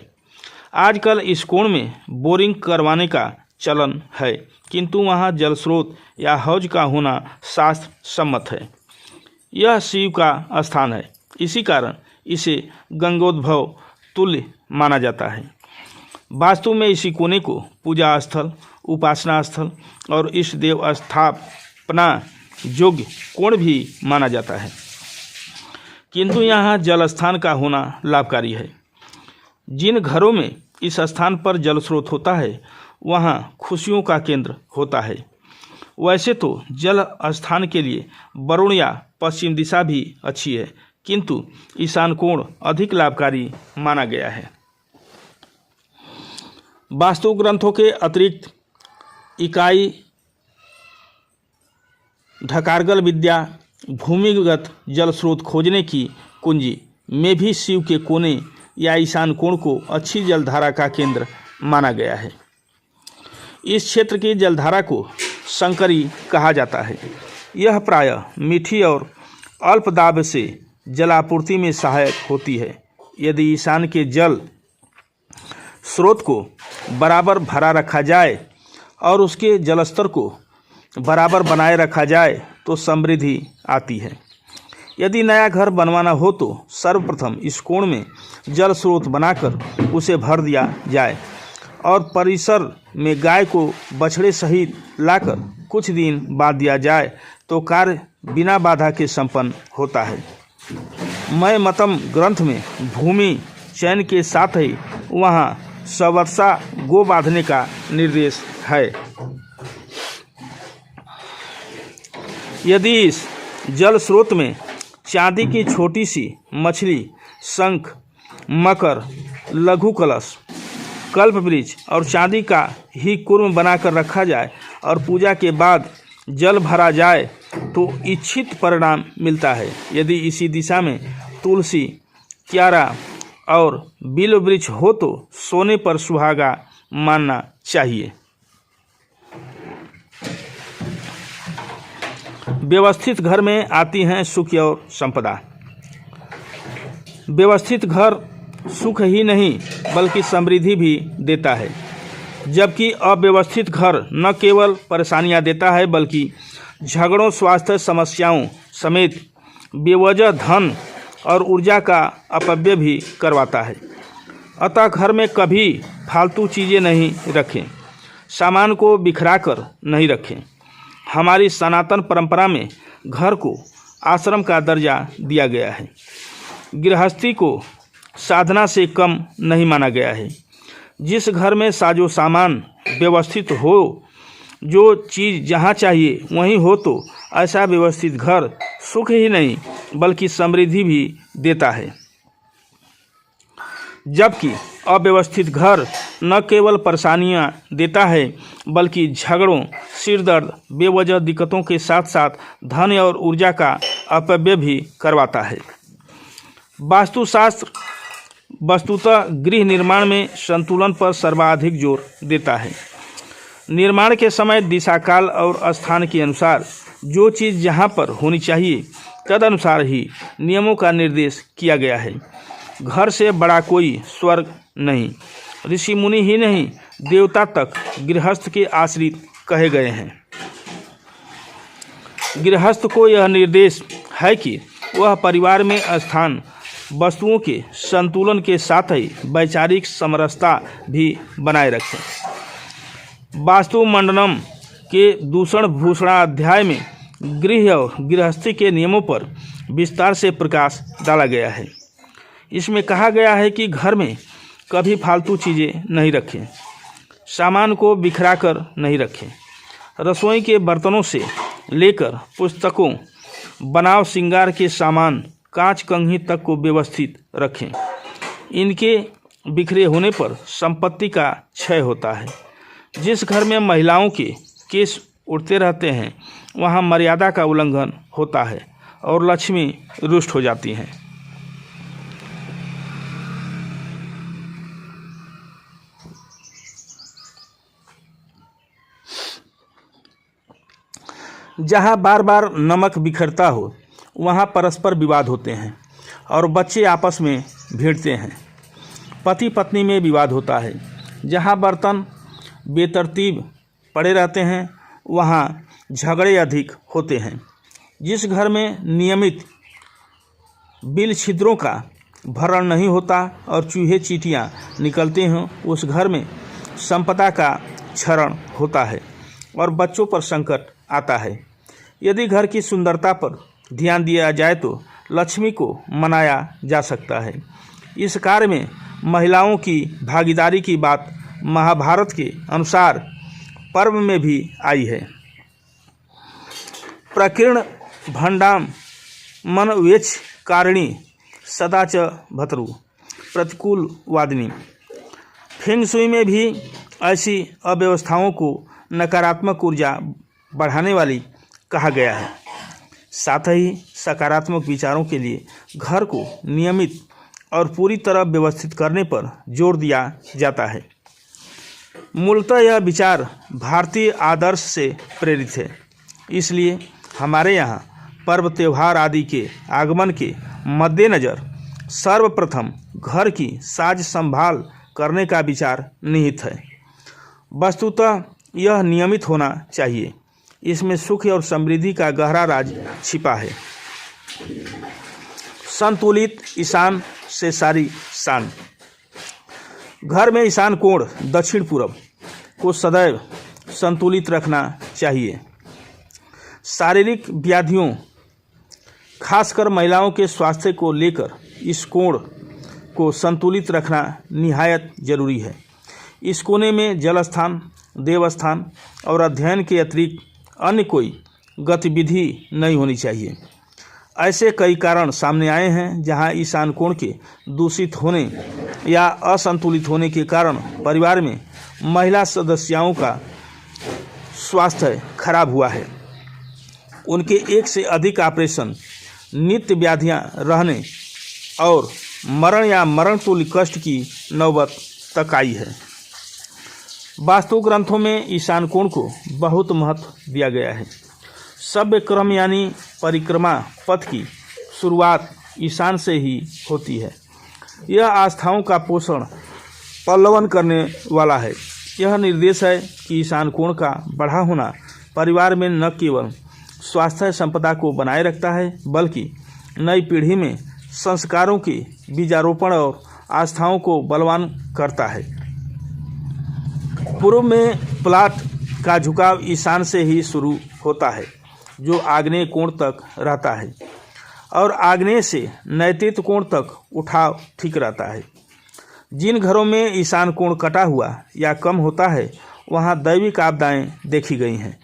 आजकल इस कोण में बोरिंग करवाने का चलन है, किंतु वहाँ जल स्रोत या हौज का होना शास्त्र सम्मत है। यह शिव का स्थान है, इसी कारण इसे गंगोद्भव तुल्य माना जाता है। वास्तु में इसी कोने को पूजा स्थल, उपासना स्थल और इष्ट देव स्थापना योग्य कोण भी माना जाता है। किंतु यहाँ जल स्थान का होना लाभकारी है। जिन घरों में इस स्थान पर जल स्रोत होता है वहाँ खुशियों का केंद्र होता है। वैसे तो जल स्थान के लिए वरुण या पश्चिम दिशा भी अच्छी है, किंतु ईशान कोण अधिक लाभकारी माना गया है। वास्तु ग्रंथों के अतिरिक्त इकाई ढकारगल विद्या भूमिगत जल स्रोत खोजने की कुंजी में भी शिव के कोने या ईशान कोण को अच्छी जलधारा का केंद्र माना गया है। इस क्षेत्र की जलधारा को संकरी कहा जाता है। यह प्रायः मीठी और अल्प दाब से जलापूर्ति में सहायक होती है। यदि ईशान के जल स्रोत को बराबर भरा रखा जाए और उसके जलस्तर को बराबर बनाए रखा जाए तो समृद्धि आती है। यदि नया घर बनवाना हो तो सर्वप्रथम इस कोण में जल स्रोत बनाकर उसे भर दिया जाए और परिसर में गाय को बछड़े सहित लाकर कुछ दिन बाद दिया जाए तो कार्य बिना बाधा के संपन्न होता है। मय मतम ग्रंथ में भूमि चयन के साथ ही वहाँ सवर्षा गो बांधने का निर्देश है। यदि इस जल स्रोत में चांदी की छोटी सी मछली, शंख, मकर, लघु कलश, कल्प वृक्ष और चांदी का ही कुर्म बनाकर रखा जाए और पूजा के बाद जल भरा जाए तो इच्छित परिणाम मिलता है। यदि इसी दिशा में तुलसी, क्यारा और बिल्व वृक्ष हो तो सोने पर सुहागा मानना चाहिए। व्यवस्थित घर में आती हैं सुख और संपदा। व्यवस्थित घर सुख ही नहीं बल्कि समृद्धि भी देता है, जबकि अव्यवस्थित घर न केवल परेशानियां देता है बल्कि झगड़ों, स्वास्थ्य समस्याओं समेत बेवजह धन और ऊर्जा का अपव्यय भी करवाता है। अतः घर में कभी फालतू चीज़ें नहीं रखें, सामान को बिखरा कर नहीं रखें। हमारी सनातन परंपरा में घर को आश्रम का दर्जा दिया गया है। गृहस्थी को साधना से कम नहीं माना गया है। जिस घर में साजो सामान व्यवस्थित हो, जो चीज़ जहाँ चाहिए वहीं हो, तो ऐसा व्यवस्थित घर सुख ही नहीं बल्कि समृद्धि भी देता है, जबकि अव्यवस्थित घर न केवल परेशानियां देता है बल्कि झगड़ों, सिरदर्द, बेवजह दिक्कतों के साथ साथ धन और ऊर्जा का अपव्यय भी करवाता है। वास्तुशास्त्र वस्तुतः गृह निर्माण में संतुलन पर सर्वाधिक जोर देता है। निर्माण के समय दिशा, काल और स्थान के अनुसार जो चीज़ जहाँ पर होनी चाहिए तदनुसार ही नियमों का निर्देश किया गया है। घर से बड़ा कोई स्वर्ग नहीं। ऋषि मुनि ही नहीं, देवता तक गृहस्थ के आश्रित कहे गए हैं। गृहस्थ को यह निर्देश है कि वह परिवार में स्थान, वस्तुओं के संतुलन के साथ ही वैचारिक समरसता भी बनाए रखें। वास्तु मंडनम के दूषण भूषणाध्याय में गृह और गृहस्थी के नियमों पर विस्तार से प्रकाश डाला गया है। इसमें कहा गया है कि घर में कभी फालतू चीज़ें नहीं रखें, सामान को बिखरा कर नहीं रखें। रसोई के बर्तनों से लेकर पुस्तकों, बनाव श्रृंगार के सामान, कांच कंघी तक को व्यवस्थित रखें। इनके बिखरे होने पर संपत्ति का क्षय होता है। जिस घर में महिलाओं के केस उड़ते रहते हैं वहाँ मर्यादा का उल्लंघन होता है और लक्ष्मी रुष्ट हो जाती हैं। जहाँ बार बार नमक बिखरता हो वहाँ परस्पर विवाद होते हैं और बच्चे आपस में भिड़ते हैं। पति पत्नी में विवाद होता है। जहाँ बर्तन बेतरतीब पड़े रहते हैं वहाँ झगड़े अधिक होते हैं। जिस घर में नियमित बिल छिद्रों का भरण नहीं होता और चूहे चींटियाँ निकलते हों उस घर में संपदा का क्षरण होता है और बच्चों पर संकट आता है। यदि घर की सुंदरता पर ध्यान दिया जाए तो लक्ष्मी को मनाया जा सकता है। इस कार्य में महिलाओं की भागीदारी की बात महाभारत के अनुसार पर्व में भी आई है। प्रकीर्ण भंडाम मनवेच कारिणी सदा च भतरु प्रतिकूल वादिनी। फेंग शुई में भी ऐसी अव्यवस्थाओं को नकारात्मक ऊर्जा बढ़ाने वाली कहा गया है। साथ ही सकारात्मक विचारों के लिए घर को नियमित और पूरी तरह व्यवस्थित करने पर जोर दिया जाता है। मूलतः यह विचार भारतीय आदर्श से प्रेरित है। इसलिए हमारे यहाँ पर्व त्योहार आदि के आगमन के मद्देनज़र सर्वप्रथम घर की साज संभाल करने का विचार निहित है। वस्तुतः यह नियमित होना चाहिए। इसमें सुख और समृद्धि का गहरा राज छिपा है। संतुलित ईशान से सारी शान। घर में ईशान कोण दक्षिण पूर्व को सदैव संतुलित रखना चाहिए। शारीरिक व्याधियों खासकर महिलाओं के स्वास्थ्य को लेकर इस कोण को संतुलित रखना निहायत जरूरी है। इस कोने में जल स्थान, देवस्थान और अध्ययन के अतिरिक्त अन्य कोई गतिविधि नहीं होनी चाहिए। ऐसे कई कारण सामने आए हैं जहां ईशान कोण के दूषित होने या असंतुलित होने के कारण परिवार में महिला सदस्यों का स्वास्थ्य खराब हुआ है। उनके एक से अधिक ऑपरेशन, नित्य व्याधियां रहने और मरण या मरण तुल्य कष्ट की नौबत तक आई है। वास्तु ग्रंथों में ईशान कोण को बहुत महत्व दिया गया है। सभ्य क्रम यानी परिक्रमा पथ की शुरुआत ईशान से ही होती है। यह आस्थाओं का पोषण पल्लवन करने वाला है। यह निर्देश है कि ईशान कोण का बढ़ा होना परिवार में न केवल स्वास्थ्य संपदा को बनाए रखता है बल्कि नई पीढ़ी में संस्कारों के बीजारोपण और आस्थाओं को बलवान करता है। पूर्व में प्लाट का झुकाव ईशान से ही शुरू होता है जो आग्नेय कोण तक रहता है और आग्नेय से नैऋत्य कोण तक उठाव ठीक रहता है। जिन घरों में ईशान कोण कटा हुआ या कम होता है वहां दैविक आपदाएं देखी गई हैं।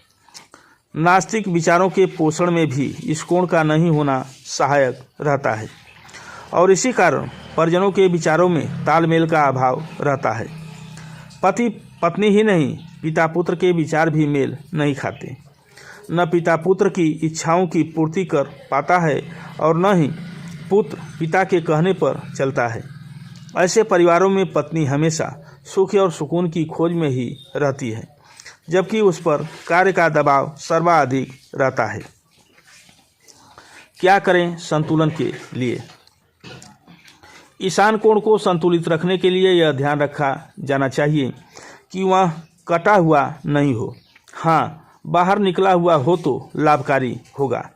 नास्तिक विचारों के पोषण में भी इस कोण का नहीं होना सहायक रहता है और इसी कारण परिजनों के विचारों में तालमेल का अभाव रहता है। पति पत्नी ही नहीं, पिता पुत्र के विचार भी मेल नहीं खाते। न पिता पुत्र की इच्छाओं की पूर्ति कर पाता है और न ही पुत्र पिता के कहने पर चलता है। ऐसे परिवारों में पत्नी हमेशा सुख और सुकून की खोज में ही रहती है जबकि उस पर कार्य का दबाव सर्वाधिक रहता है। क्या करें संतुलन के लिए? ईशान कोण को संतुलित रखने के लिए यह ध्यान रखा जाना चाहिए कि वह कटा हुआ नहीं हो। हाँ, बाहर निकला हुआ हो तो लाभकारी होगा।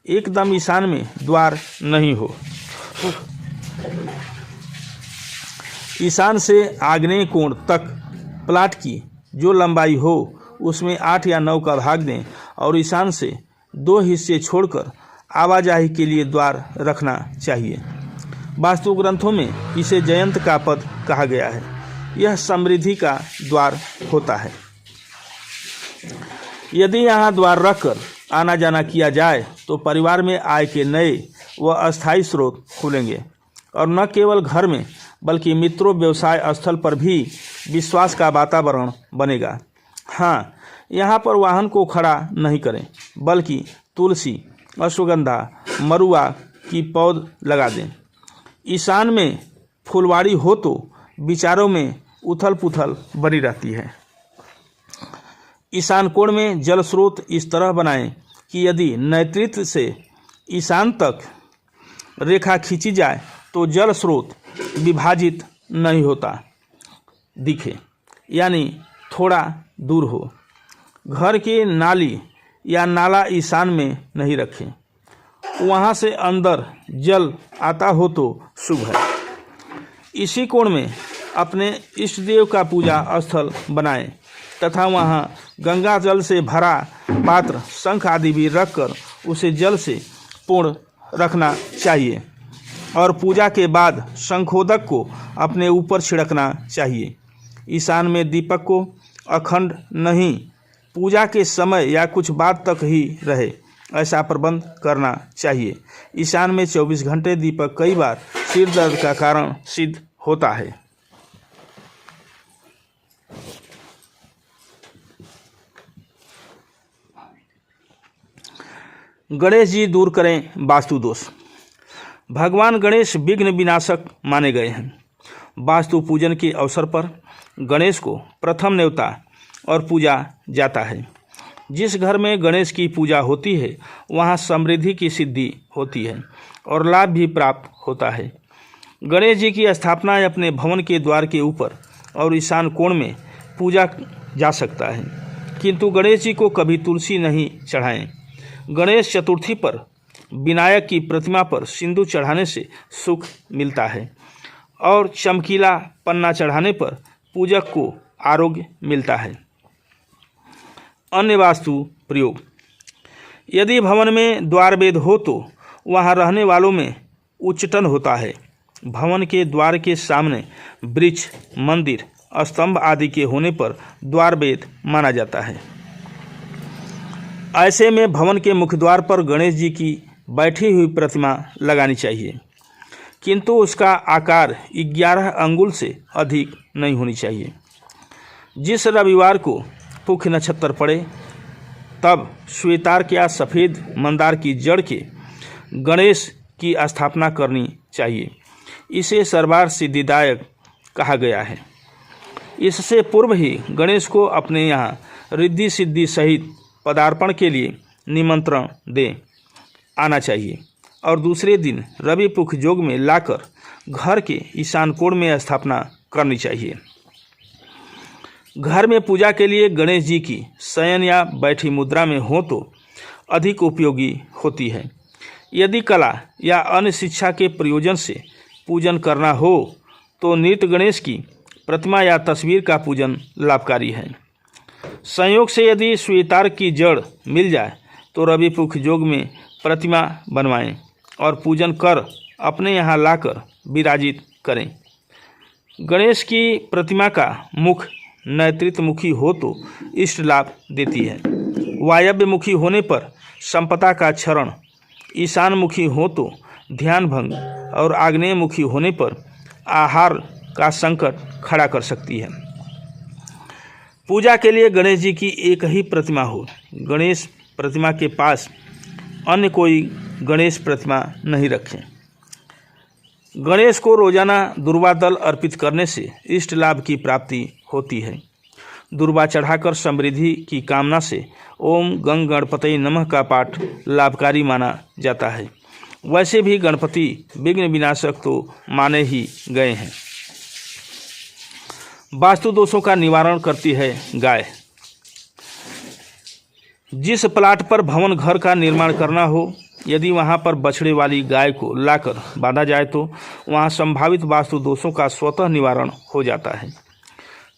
एकदम ईशान में द्वार नहीं हो। ईशान से आग्नेय कोण तक प्लाट की जो लंबाई हो उसमें 8 या 9 का भाग दें और ईशान से 2 हिस्से छोड़कर आवाजाही के लिए द्वार रखना चाहिए। वास्तु ग्रंथों में इसे जयंत का पद कहा गया है। यह समृद्धि का द्वार होता है। यदि यहाँ द्वार रखकर आना जाना किया जाए तो परिवार में आय के नए व अस्थायी स्रोत खुलेंगे और न केवल घर में बल्कि मित्रों व्यवसाय स्थल पर भी विश्वास का वातावरण बनेगा। हाँ, यहाँ पर वाहन को खड़ा नहीं करें बल्कि तुलसी, अश्वगंधा, मरुआ की पौध लगा दें। ईशान में फुलवाड़ी हो तो विचारों में उथल पुथल बनी रहती है। ईशान कोण में जल स्रोत इस तरह बनाएं कि यदि नैऋत्य से ईशान तक रेखा खींची जाए तो जल स्रोत विभाजित नहीं होता दिखे, यानी थोड़ा दूर हो। घर की नाली या नाला ईशान में नहीं रखें। वहाँ से अंदर जल आता हो तो शुभ है। इसी कोण में अपने इष्ट देव का पूजा स्थल बनाएं। तथा वहाँ गंगा जल से भरा पात्र, शंख आदि भी रखकर उसे जल से पूर्ण रखना चाहिए और पूजा के बाद शंखोदक को अपने ऊपर छिड़कना चाहिए। ईशान में दीपक को अखंड नहीं, पूजा के समय या कुछ बाद तक ही रहे, ऐसा प्रबंध करना चाहिए। ईशान में 24 घंटे दीपक कई बार सिर दर्द का कारण सिद्ध होता है। गणेश जी दूर करें वास्तु दोष। भगवान गणेश विघ्न विनाशक माने गए हैं। वास्तु पूजन के अवसर पर गणेश को प्रथम न्योता और पूजा जाता है। जिस घर में गणेश की पूजा होती है वहाँ समृद्धि की सिद्धि होती है और लाभ भी प्राप्त होता है। गणेश जी की स्थापना अपने भवन के द्वार के ऊपर और ईशान कोण में पूजा जा सकता है, किंतु गणेश जी को कभी तुलसी नहीं चढ़ाएं। गणेश चतुर्थी पर विनायक की प्रतिमा पर सिंदूर चढ़ाने से सुख मिलता है और चमकीला पन्ना चढ़ाने पर पूजक को आरोग्य मिलता है। अन्य वास्तु प्रयोग। यदि भवन में द्वार भेद हो तो वहाँ रहने वालों में उच्चटन होता है। भवन के द्वार के सामने वृक्ष, मंदिर, स्तंभ आदि के होने पर द्वार भेद माना जाता है। ऐसे में भवन के मुख्य द्वार पर गणेश जी की बैठी हुई प्रतिमा लगानी चाहिए, किंतु उसका आकार 11 अंगुल से अधिक नहीं होनी चाहिए। जिस रविवार को पुख्य नक्षत्र पड़े तब श्वेतार्क या सफ़ेद मंदार की जड़ के गणेश की स्थापना करनी चाहिए। इसे सर्वार्थ सिद्धिदायक कहा गया है। इससे पूर्व ही गणेश को अपने यहाँ रिद्धि सिद्धि सहित पदार्पण के लिए निमंत्रण दे आना चाहिए और दूसरे दिन रवि पुख योग में लाकर घर के ईशान कोण में स्थापना करनी चाहिए। घर में पूजा के लिए गणेश जी की शयन या बैठी मुद्रा में हो तो अधिक उपयोगी होती है। यदि कला या अन्य शिक्षा के प्रयोजन से पूजन करना हो तो नृत्य गणेश की प्रतिमा या तस्वीर का पूजन लाभकारी है। संयोग से यदि श्वेतार्क की जड़ मिल जाए तो रवि पुख योग में प्रतिमा बनवाएं और पूजन कर अपने यहाँ लाकर विराजित करें। गणेश की प्रतिमा का मुख नैतृत्य मुखी हो तो इष्ट लाभ देती है। वायव्य मुखी होने पर संपदा का क्षरण, ईशान मुखी हो तो ध्यान भंग और आग्नेय मुखी होने पर आहार का संकट खड़ा कर सकती है। पूजा के लिए गणेश जी की एक ही प्रतिमा हो। गणेश प्रतिमा के पास अन्य कोई गणेश प्रतिमा नहीं रखें। गणेश को रोजाना दुर्वा दल अर्पित करने से इष्ट लाभ की प्राप्ति होती है। दुर्वा चढ़ाकर समृद्धि की कामना से ओम गंग गणपति नमः का पाठ लाभकारी माना जाता है। वैसे भी गणपति विघ्न विनाशक तो माने ही गए हैं। वास्तु दोषों का निवारण करती है गाय। जिस प्लाट पर भवन घर का निर्माण करना हो, यदि वहां पर बछड़े वाली गाय को लाकर बांधा जाए तो वहां संभावित वास्तु दोषों का स्वतः निवारण हो जाता है।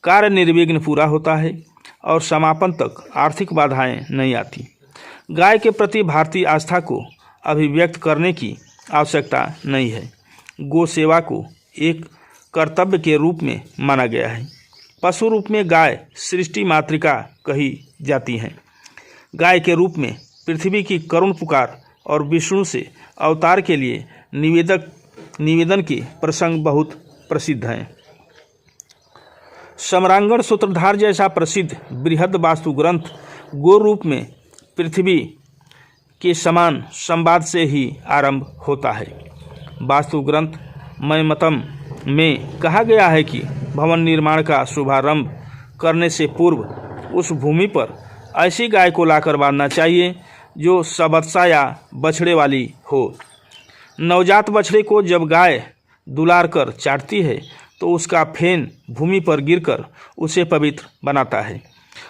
कार्य निर्विघ्न पूरा होता है और समापन तक आर्थिक बाधाएं नहीं आती। गाय के प्रति भारतीय आस्था को अभिव्यक्त करने की आवश्यकता नहीं है। गो सेवा को एक कर्तव्य के रूप में माना गया है। पशु रूप में गाय सृष्टि मातृका कही जाती हैं। गाय के रूप में पृथ्वी की करुण पुकार और विष्णु से अवतार के लिए निवेदन के प्रसंग बहुत प्रसिद्ध हैं। सम्रांगण सूत्रधार जैसा प्रसिद्ध बृहद वास्तु ग्रंथ गो रूप में पृथ्वी के समान संवाद से ही आरंभ होता है। वास्तु ग्रंथ मयमतम में कहा गया है कि भवन निर्माण का शुभारंभ करने से पूर्व उस भूमि पर ऐसी गाय को लाकर बांधना चाहिए जो सबत्सा या बछड़े वाली हो। नवजात बछड़े को जब गाय दुलार कर चाटती है तो उसका फेन भूमि पर गिरकर उसे पवित्र बनाता है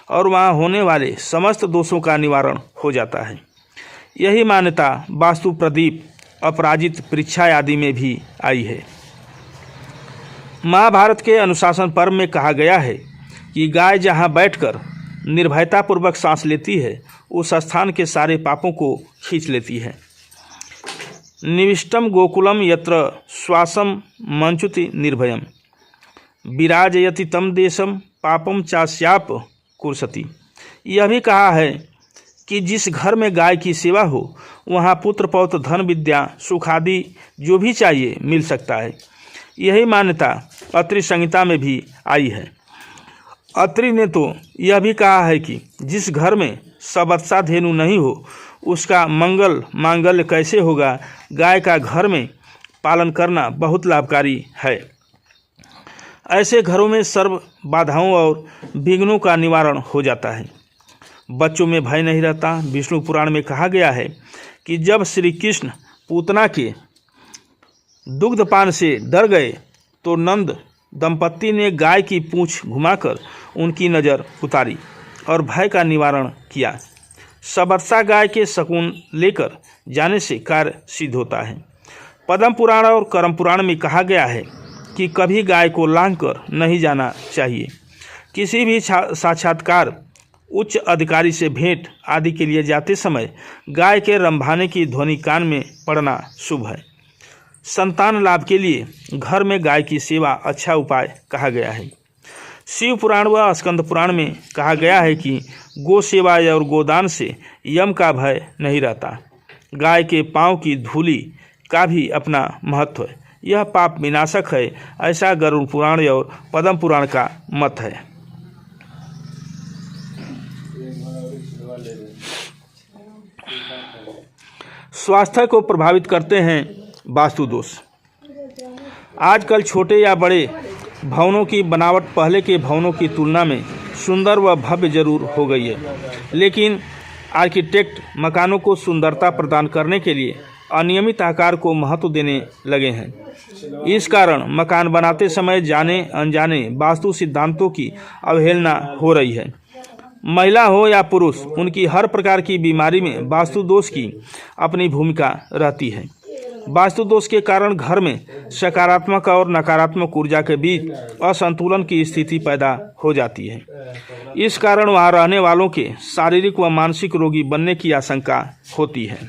और वहाँ होने वाले समस्त दोषों का निवारण हो जाता है। यही मान्यता वास्तु प्रदीप, अपराजित परीक्षा आदि में भी आई है। महाभारत के अनुशासन पर्व में कहा गया है, कि गाय जहाँ बैठकर निर्भयतापूर्वक सांस लेती है, उस स्थान के सारे पापों को खींच लेती है। निविष्टम गोकुलम यत्र श्वासम मंचुति निर्भयम विराजयति तम देशम पापम चास्याप कुर्सति। यह भी कहा है कि जिस घर में गाय की सेवा हो वहाँ पुत्र पौत्र धन विद्या सुख आदि जो भी चाहिए मिल सकता है। यही मान्यता अत्रि संहिता में भी आई है। अत्रि ने तो यह भी कहा है कि जिस घर में सवत्सा धेनु नहीं हो उसका मंगल मांगल्य कैसे होगा। गाय का घर में पालन करना बहुत लाभकारी है। ऐसे घरों में सर्व बाधाओं और विघ्नों का निवारण हो जाता है। बच्चों में भय नहीं रहता। विष्णु पुराण में कहा गया है कि जब श्री कृष्ण पूतना के दुग्धपान से डर गए तो नंद दंपत्ति ने गाय की पूंछ घुमाकर उनकी नज़र उतारी और भय का निवारण किया। सवर्षा गाय के शकुन लेकर जाने से कार्य सिद्ध होता है। पद्म पुराण और कर्म पुराण में कहा गया है कि कभी गाय को लांघकर नहीं जाना चाहिए। किसी भी साक्षात्कार उच्च अधिकारी से भेंट आदि के लिए जाते समय गाय के रंभाने की ध्वनि कान में पड़ना शुभ है। संतान लाभ के लिए घर में गाय की सेवा अच्छा उपाय कहा गया है। शिव पुराण व स्कंद पुराण में कहा गया है कि गो सेवा और गोदान से यम का भय नहीं रहता। गाय के पांव की धूलि का भी अपना महत्व है। यह पाप विनाशक है, ऐसा गरुड़ पुराण और पद्म पुराण का मत है। स्वास्थ्य को प्रभावित करते हैं वास्तु दोष। आजकल छोटे या बड़े भवनों की बनावट पहले के भवनों की तुलना में सुंदर व भव्य जरूर हो गई है, लेकिन आर्किटेक्ट मकानों को सुंदरता प्रदान करने के लिए अनियमित आकार को महत्व देने लगे हैं। इस कारण मकान बनाते समय जाने अनजाने वास्तु सिद्धांतों की अवहेलना हो रही है। महिला हो या पुरुष, उनकी हर प्रकार की बीमारी में वास्तु दोष की अपनी भूमिका रहती है। वास्तु दोष के कारण घर में सकारात्मक और नकारात्मक ऊर्जा के बीच असंतुलन की स्थिति पैदा हो जाती है। इस कारण वहां रहने वालों के शारीरिक व मानसिक रोगी बनने की आशंका होती है।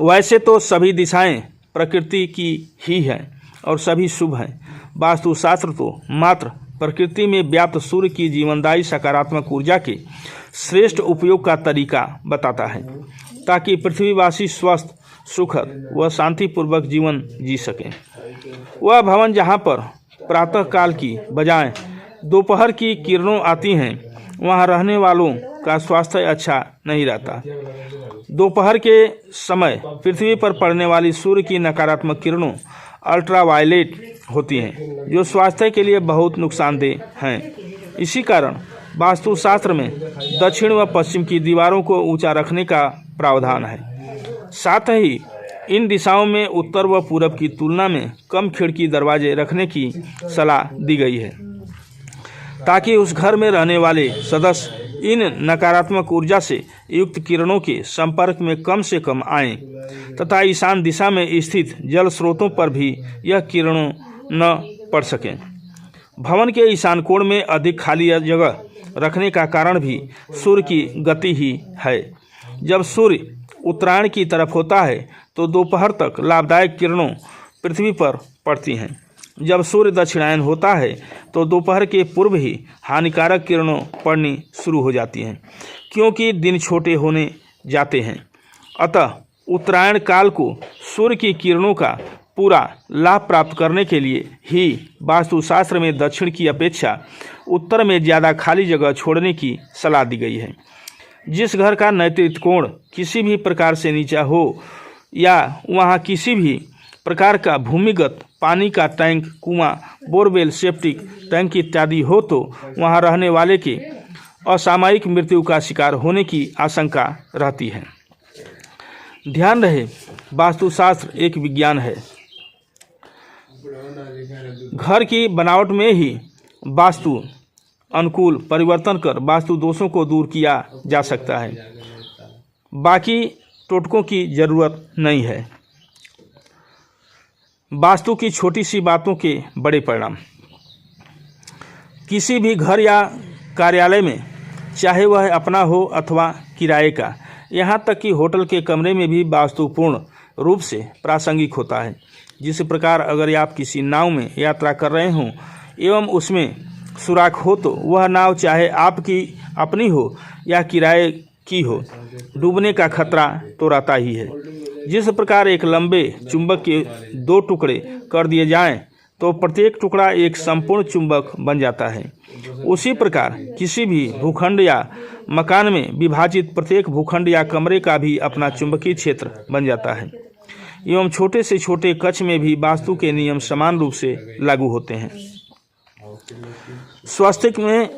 वैसे तो सभी दिशाएं प्रकृति की ही हैं और सभी शुभ हैं। वास्तुशास्त्र तो मात्र प्रकृति में व्याप्त सूर्य की जीवनदायी सकारात्मक ऊर्जा के श्रेष्ठ उपयोग का तरीका बताता है, ताकि पृथ्वीवासी स्वस्थ सुखद व शांतिपूर्वक जीवन जी सकें। वह भवन जहाँ पर प्रातः काल की बजाय दोपहर की किरणों आती हैं, वहाँ रहने वालों का स्वास्थ्य अच्छा नहीं रहता। दोपहर के समय पृथ्वी पर पड़ने वाली सूर्य की नकारात्मक किरणों अल्ट्रावायलेट होती हैं, जो स्वास्थ्य के लिए बहुत नुकसानदेह हैं। इसी कारण वास्तुशास्त्र में दक्षिण व पश्चिम की दीवारों को ऊंचा रखने का प्रावधान है। साथ ही इन दिशाओं में उत्तर व पूरब की तुलना में कम खिड़की दरवाजे रखने की सलाह दी गई है, ताकि उस घर में रहने वाले सदस्य इन नकारात्मक ऊर्जा से युक्त किरणों के संपर्क में कम से कम आएं तथा ईशान दिशा में स्थित जल स्रोतों पर भी यह किरणों न पड़ सकें। भवन के ईशान कोण में अधिक खाली जगह रखने का कारण भी सूर्य की गति ही है। जब सूर्य उत्तरायण की तरफ होता है तो दोपहर तक लाभदायक किरणों पृथ्वी पर पड़ती हैं। जब सूर्य दक्षिणायन होता है तो दोपहर के पूर्व ही हानिकारक किरणों पड़नी शुरू हो जाती हैं, क्योंकि दिन छोटे होने जाते हैं। अतः उत्तरायण काल को सूर्य की किरणों का पूरा लाभ प्राप्त करने के लिए ही वास्तुशास्त्र में दक्षिण की अपेक्षा उत्तर में ज़्यादा खाली जगह छोड़ने की सलाह दी गई है। जिस घर का नैऋत्य कोण किसी भी प्रकार से नीचा हो या वहाँ किसी भी प्रकार का भूमिगत पानी का टैंक, कुआं, बोरवेल, सेप्टिक टैंक इत्यादि हो तो वहाँ रहने वाले के असामयिक मृत्यु का शिकार होने की आशंका रहती है। ध्यान रहे, वास्तुशास्त्र एक विज्ञान है। घर की बनावट में ही वास्तु अनुकूल परिवर्तन कर वास्तु दोषों को दूर किया जा सकता है। बाकी टोटकों की जरूरत नहीं है। वास्तु की छोटी सी बातों के बड़े परिणाम। किसी भी घर या कार्यालय में, चाहे वह अपना हो अथवा किराए का, यहाँ तक कि होटल के कमरे में भी वास्तुपूर्ण रूप से प्रासंगिक होता है। जिस प्रकार अगर आप किसी नाव में यात्रा कर रहे हों एवं उसमें सुराख हो तो वह नाव चाहे आपकी अपनी हो या किराए की हो, डूबने का खतरा तो रहता ही है। जिस प्रकार एक लंबे चुंबक के 2 टुकड़े कर दिए जाएं तो प्रत्येक टुकड़ा एक संपूर्ण चुंबक बन जाता है, उसी प्रकार किसी भी भूखंड या मकान में विभाजित प्रत्येक भूखंड या कमरे का भी अपना चुंबकीय क्षेत्र बन जाता है। एवं छोटे से छोटे कक्ष में भी वास्तु के नियम समान रूप से लागू होते हैं। स्वस्तिक में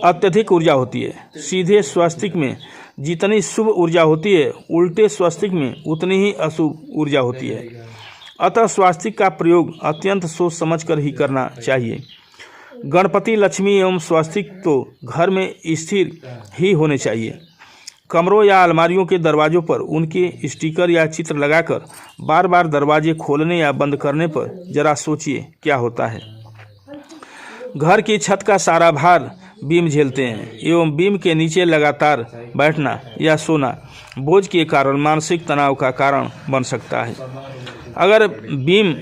अत्यधिक ऊर्जा होती है। सीधे स्वस्तिक में जितनी शुभ ऊर्जा होती है, उल्टे स्वस्तिक में उतनी ही अशुभ ऊर्जा होती है। अतः स्वस्तिक का प्रयोग अत्यंत सोच समझकर ही करना चाहिए। गणपति, लक्ष्मी एवं स्वस्तिक तो घर में स्थिर ही होने चाहिए। कमरों या अलमारियों के दरवाजों पर उनके स्टिकर या चित्र लगाकर बार बार दरवाजे खोलने या बंद करने पर जरा सोचिए क्या होता है। घर की छत का सारा भार बीम झेलते हैं एवं बीम के नीचे लगातार बैठना या सोना बोझ के कारण मानसिक तनाव का कारण बन सकता है। अगर बीम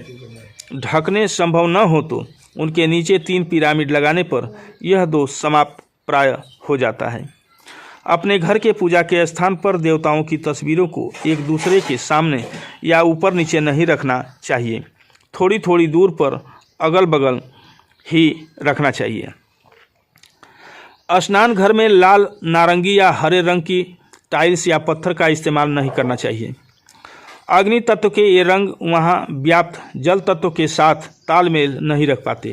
ढकने संभव न हो तो उनके नीचे 3 पिरामिड लगाने पर यह दोष समाप्त प्राय हो जाता है। अपने घर के पूजा के स्थान पर देवताओं की तस्वीरों को एक दूसरे के सामने या ऊपर नीचे नहीं रखना चाहिए, थोड़ी थोड़ी दूर पर अगल बगल ही रखना चाहिए। स्नान घर में लाल, नारंगी या हरे रंग की टाइल्स या पत्थर का इस्तेमाल नहीं करना चाहिए। अग्नि तत्व के ये रंग वहाँ व्याप्त जल तत्व के साथ तालमेल नहीं रख पाते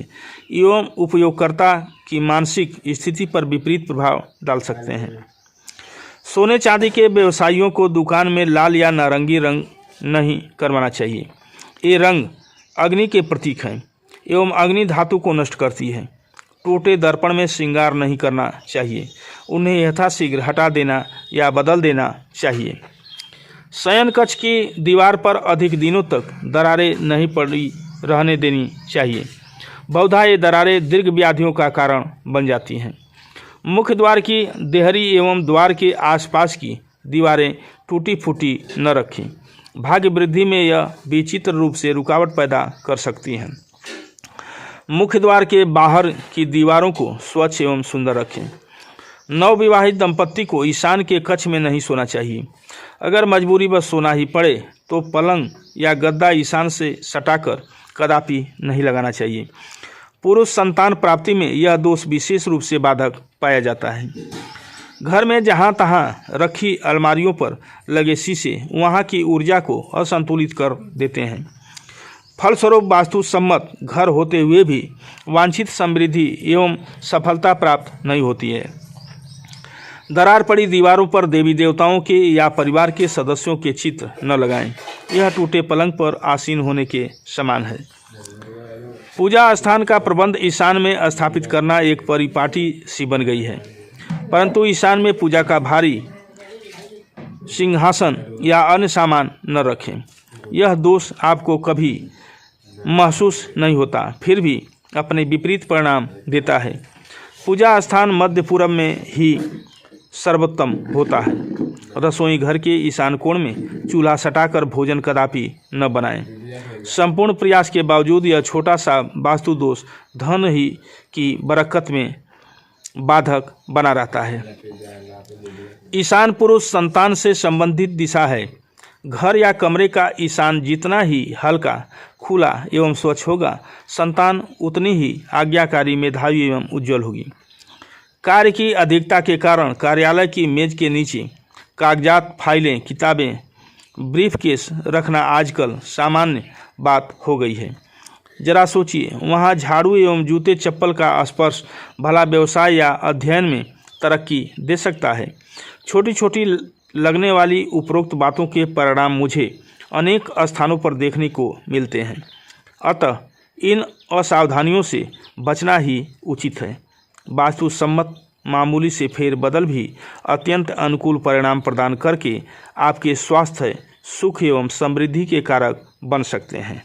एवं उपयोगकर्ता की मानसिक स्थिति पर विपरीत प्रभाव डाल सकते हैं। सोने चांदी के व्यवसायियों को दुकान में लाल या नारंगी रंग नहीं करवाना चाहिए। ये रंग अग्नि के प्रतीक हैं एवं अग्नि धातु को नष्ट करती है। टूटे दर्पण में श्रृंगार नहीं करना चाहिए, उन्हें यथाशीघ्र हटा देना या बदल देना चाहिए। शयन कक्ष की दीवार पर अधिक दिनों तक दरारें नहीं पड़ी रहने देनी चाहिए, बहुधा ये दरारें दीर्घ व्याधियों का कारण बन जाती हैं। मुख्य द्वार की देहरी एवं द्वार के आसपास की दीवारें टूटी फूटी न रखें, भाग्य वृद्धि में यह विचित्र रूप से रुकावट पैदा कर सकती हैं। मुख्य द्वार के बाहर की दीवारों को स्वच्छ एवं सुंदर रखें। नवविवाहित दंपत्ति को ईशान के कक्ष में नहीं सोना चाहिए। अगर मजबूरी बस सोना ही पड़े तो पलंग या गद्दा ईशान से सटाकर कदापि नहीं लगाना चाहिए। पुरुष संतान प्राप्ति में यह दोष विशेष रूप से बाधक पाया जाता है। घर में जहाँ तहाँ रखी अलमारियों पर लगे शीशे वहाँ की ऊर्जा को असंतुलित कर देते हैं। फलस्वरूप वास्तु सम्मत घर होते हुए भी वांछित समृद्धि एवं सफलता प्राप्त नहीं होती है। दरार पड़ी दीवारों पर देवी देवताओं के या परिवार के सदस्यों के चित्र न लगाएं, यह टूटे पलंग पर आसीन होने के समान है। पूजा स्थान का प्रबंध ईशान में स्थापित करना एक परिपाटी सी बन गई है, परंतु ईशान में पूजा का भारी सिंहासन या अन्य सामान न रखें। यह दोष आपको कभी महसूस नहीं होता, फिर भी अपने विपरीत परिणाम देता है। पूजा स्थान मध्य पूरब में ही सर्वोत्तम होता है। रसोई घर के ईशान कोण में चूल्हा सटाकर भोजन कदापि न बनाएं। संपूर्ण प्रयास के बावजूद यह छोटा सा वास्तु दोष धन ही की बरकत में बाधक बना रहता है। ईशान पुरुष संतान से संबंधित दिशा है। घर या कमरे का ईशान जितना ही हल्का, खुला एवं स्वच्छ होगा, संतान उतनी ही आज्ञाकारी, मेधावी एवं उज्जवल होगी। कार्य की अधिकता के कारण कार्यालय की मेज के नीचे कागजात, फाइलें, किताबें, ब्रीफकेस रखना आजकल सामान्य बात हो गई है। जरा सोचिए, वहाँ झाड़ू एवं जूते चप्पल का स्पर्श भला व्यवसाय या अध्ययन में तरक्की दे सकता है। छोटी छोटी लगने वाली उपरोक्त बातों के परिणाम मुझे अनेक स्थानों पर देखने को मिलते हैं। अतः इन असावधानियों से बचना ही उचित है। वास्तु सम्मत मामूली से फेरबदल भी अत्यंत अनुकूल परिणाम प्रदान करके आपके स्वास्थ्य, सुख एवं समृद्धि के कारक बन सकते हैं।